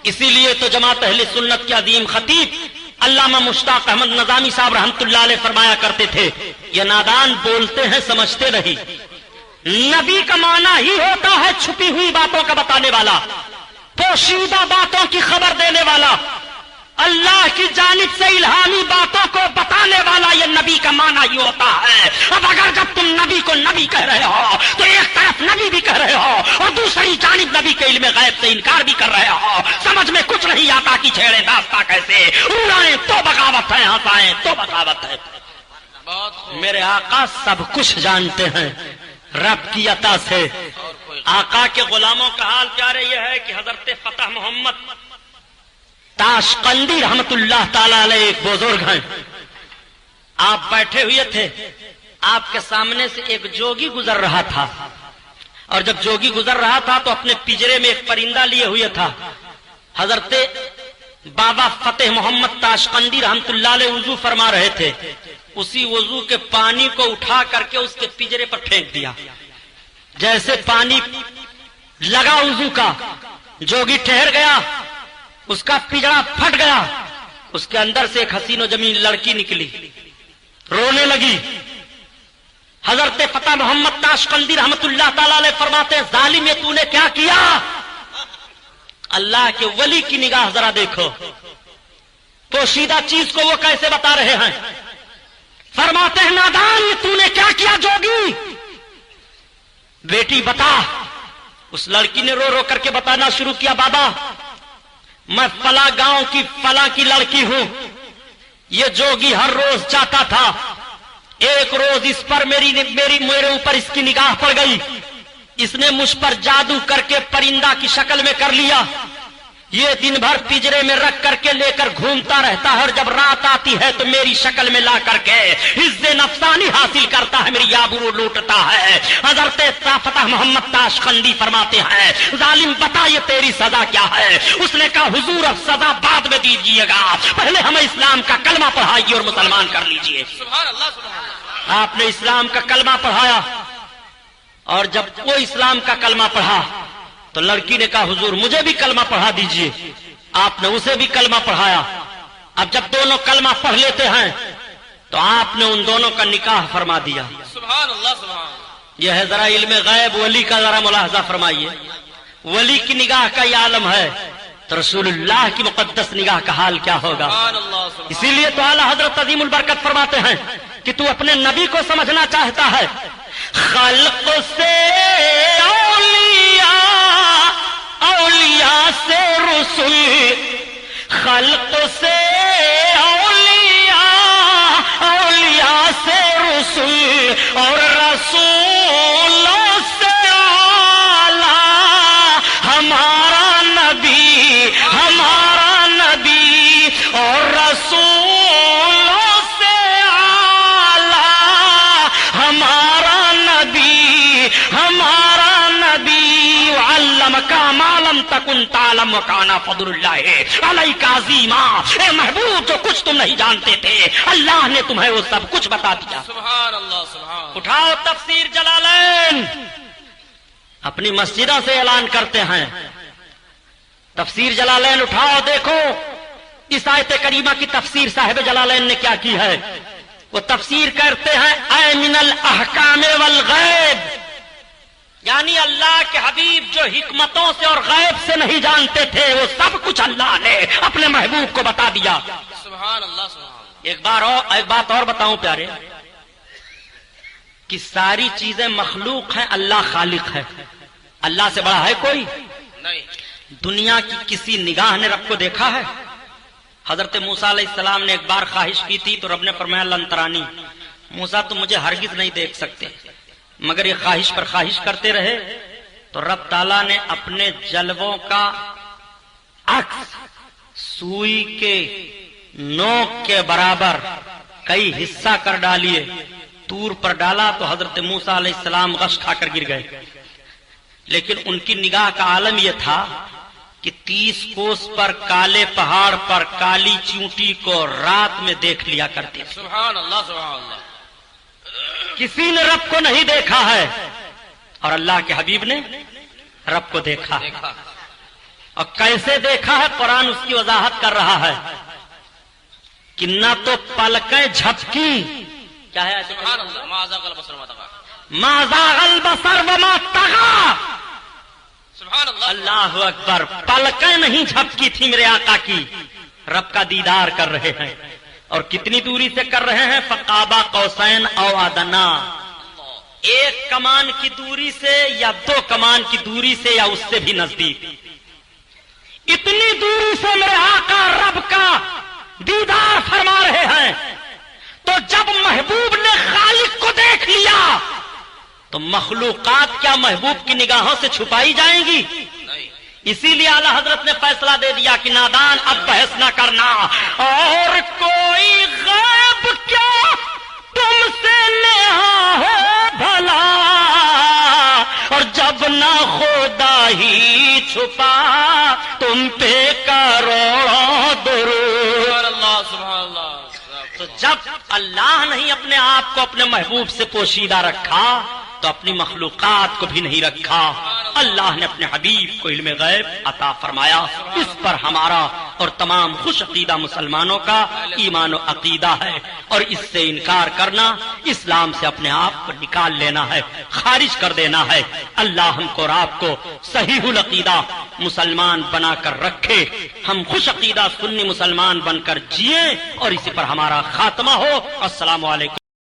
اسی لیے تو جماعت اہل سنت کے عظیم خطیب علامہ مشتاق احمد نظامی صاحب رحمۃ اللہ علیہ فرمایا کرتے تھے یہ نادان بولتے ہیں سمجھتے نہیں، نبی کا معنی ہی ہوتا ہے چھپی ہوئی باتوں کا بتانے والا، پوشیدہ باتوں کی خبر دینے والا، اللہ کی جانب سے الہامی باتوں کو بتانے والا، یہ نبی کا معنی ہی ہوتا ہے۔ اب اگر جب تم نبی کو نبی کہہ رہے ہو تو ایک طرف نبی بھی کہہ رہے ہو اور دوسری جانب نبی کے علم غیب سے انکار بھی کر رہے ہو، سمجھ میں کچھ نہیں آتا کہ چھیڑے داستہ کیسے، اڑائیں تو بغاوت ہے، ہنسائیں تو بغاوت ہے۔ بہت خوب۔ میرے آقا سب کچھ جانتے ہیں رب کی عطا سے۔ آقا کے غلاموں کا حال پیارے یہ ہے کہ حضرت فتح محمد تاشقندی رحمت اللہ تعالی علیہ ایک بزرگ ہیں. آپ بیٹھے ہوئے تھے, آپ کے سامنے سے ایک جوگی گزر رہا تھا, اور جب جوگی گزر رہا تھا تو اپنے پجرے میں ایک پرندہ لیے ہوئے تھا. حضرت بابا فتح محمد تاشقندی رحمت اللہ علیہ وضو فرما رہے تھے. اسی وضو کے پانی کو اٹھا کر کے اس کے پجرے پر پھینک دیا. جیسے پانی لگا وضو کا, جوگی ٹھہر گیا, اس کا پجڑا پھٹ گیا, اس کے اندر سے ایک حسین و جمیل لڑکی نکلی, رونے لگی. حضرت فتح محمد تاشقندی رحمت اللہ تعالی علیہ فرماتے ہیں, ظالم یہ تو نے کیا کیا؟ اللہ کے ولی کی نگاہ ذرا دیکھو, پوشیدہ چیز کو وہ کیسے بتا رہے ہیں. فرماتے ہیں, نادان یہ تو نے کیا کیا جوگی؟ بیٹی بتا. اس لڑکی نے رو رو کر کے بتانا شروع کیا, بابا میں فلاں گاؤں کی فلاں کی لڑکی ہوں. یہ جوگی ہر روز جاتا تھا. ایک روز اس پر میرے اوپر اس کی نگاہ پڑ گئی. اس نے مجھ پر جادو کر کے پرندہ کی شکل میں کر لیا. یہ دن بھر پجرے میں رکھ کر کے لے کر گھومتا رہتا ہے, اور جب رات آتی ہے تو میری شکل میں لا کر کے عز نفسانی حاصل کرتا ہے, میری آبرو لوٹتا ہے. حضرت فتح محمد تاشقندی فرماتے ہیں, ظالم بتا یہ تیری سزا کیا ہے؟ اس نے کہا, حضور اب سزا بعد میں دیجیے گا, پہلے ہمیں اسلام کا کلمہ پڑھائیے اور مسلمان کر لیجیے. سبحان اللہ سبحان اللہ. آپ نے اسلام کا کلمہ پڑھایا, اور جب وہ اسلام کا کلمہ پڑھا تو لڑکی نے کہا, حضور مجھے بھی کلمہ پڑھا دیجئے. آپ نے اسے بھی کلمہ پڑھایا. اب جب دونوں کلمہ پڑھ لیتے ہیں تو آپ نے ان دونوں کا نکاح فرما دیا. سبحان اللہ سبحان اللہ. یہ ہے ذرا علم غیب ولی کا ذرا ملاحظہ فرمائیے. ولی کی نگاہ کا یہ عالم ہے, تو رسول اللہ کی مقدس نگاہ کا حال کیا ہوگا؟ سبحان اللہ سبحان اللہ. اسی لیے تو اعلیٰ حضرت عظیم البرکت فرماتے ہیں کہ تو اپنے نبی کو سمجھنا چاہتا ہے, خلق سے اولیاء سے رسول, خلق سے اولیاء سے رسول, اور رسولوں سے اعلیٰ ہمارا نبی, ہمارا نبی, اور رسولوں سے اعلیٰ ہمارا نبی, ہمارا نبی. علمک ما لم تکن تعلم وکان فضل اللہ علیک عظیما. اے محبوب, جو کچھ تم نہیں جانتے تھے اللہ نے تمہیں وہ سب کچھ بتا دیا. سبحان اللہ سبحان اللہ. اٹھاؤ تفسیر جلالین, اپنی مسجدوں سے اعلان کرتے ہیں, تفسیر جلالین اٹھاؤ, دیکھو اس آیت کریمہ کی تفسیر صاحب جلالین نے کیا کی ہے. وہ تفسیر کرتے ہیں, اے من الاحکام والغیب, یعنی اللہ کے حبیب جو حکمتوں سے اور غیب سے نہیں جانتے تھے وہ سب کچھ اللہ نے اپنے محبوب کو بتا دیا. سبحان اللہ سبحان اللہ. ایک بات اور بتاؤں پیارے, کہ ساری چیزیں مخلوق ہیں, اللہ خالق ہے. اللہ سے بڑا ہے کوئی نہیں. دنیا کی کسی نگاہ نے رب کو دیکھا ہے؟ حضرت موسیٰ علیہ السلام نے ایک بار خواہش کی تھی تو رب نے فرمایا, لن ترانی, موسیٰ تم مجھے ہرگز نہیں دیکھ سکتے. مگر یہ خواہش پر خواہش کرتے رہے تو رب تعالیٰ نے اپنے جلووں کا عکس سوئی کے نوک کے برابر کئی حصہ کر ڈالیے, طور پر ڈالا تو حضرت موسیٰ علیہ السلام غش کھا کر گر گئے. لیکن ان کی نگاہ کا عالم یہ تھا کہ 30 کوس پر کالے پہاڑ پر کالی چونٹی کو رات میں دیکھ لیا کرتے تھے. سبحان اللہ سبحان اللہ. کسی نے رب کو نہیں دیکھا ہے, اور اللہ کے حبیب نے رب کو دیکھا. اور کیسے دیکھا ہے قرآن اس کی وضاحت کر رہا ہے کہ نہ تو پلکیں جھپکی, کیا ہے سبحان اللہ. ما زاغ البصر وما طغى. ما زاغ البصر وما طغى. سبحان اللہ. اللہ اکبر, پلکیں نہیں جھپکی تھی میرے آقا کی, رب کا دیدار کر رہے ہیں. اور کتنی دوری سے کر رہے ہیں؟ فقابا قوسین او ادنا, ایک کمان کی دوری سے یا 2 کمان کی دوری سے یا اس سے بھی نزدیک. اتنی دوری سے میرے آقا رب کا دیدار فرما رہے ہیں. تو جب محبوب نے خالق کو دیکھ لیا تو مخلوقات کیا محبوب کی نگاہوں سے چھپائی جائیں گی؟ نہیں. اسی لیے اعلی حضرت نے فیصلہ دے دیا کہ نادان اب بحث نہ کرنا، اور کوئی غیب کیا تم سے نہا ہو بھلا، اور جب نہ خدا ہی چھپا تم پہ کروڑوں درود۔ اللہ سبحان اللہ۔ تو جب اللہ نہیں اپنے آپ کو اپنے محبوب سے پوشیدہ رکھا تو اپنی مخلوقات کو بھی نہیں رکھا۔ اللہ نے اپنے حبیب کو علم غیب عطا فرمایا۔ اس پر ہمارا اور تمام خوش عقیدہ مسلمانوں کا ایمان و عقیدہ ہے، اور اس سے انکار کرنا اسلام سے اپنے آپ کو نکال لینا ہے، خارج کر دینا ہے۔ اللہ ہم کو اور آپ کو صحیح العقیدہ مسلمان بنا کر رکھے، ہم خوش عقیدہ سنی مسلمان بن کر جئیں اور اسی پر ہمارا خاتمہ ہو۔ السلام علیکم۔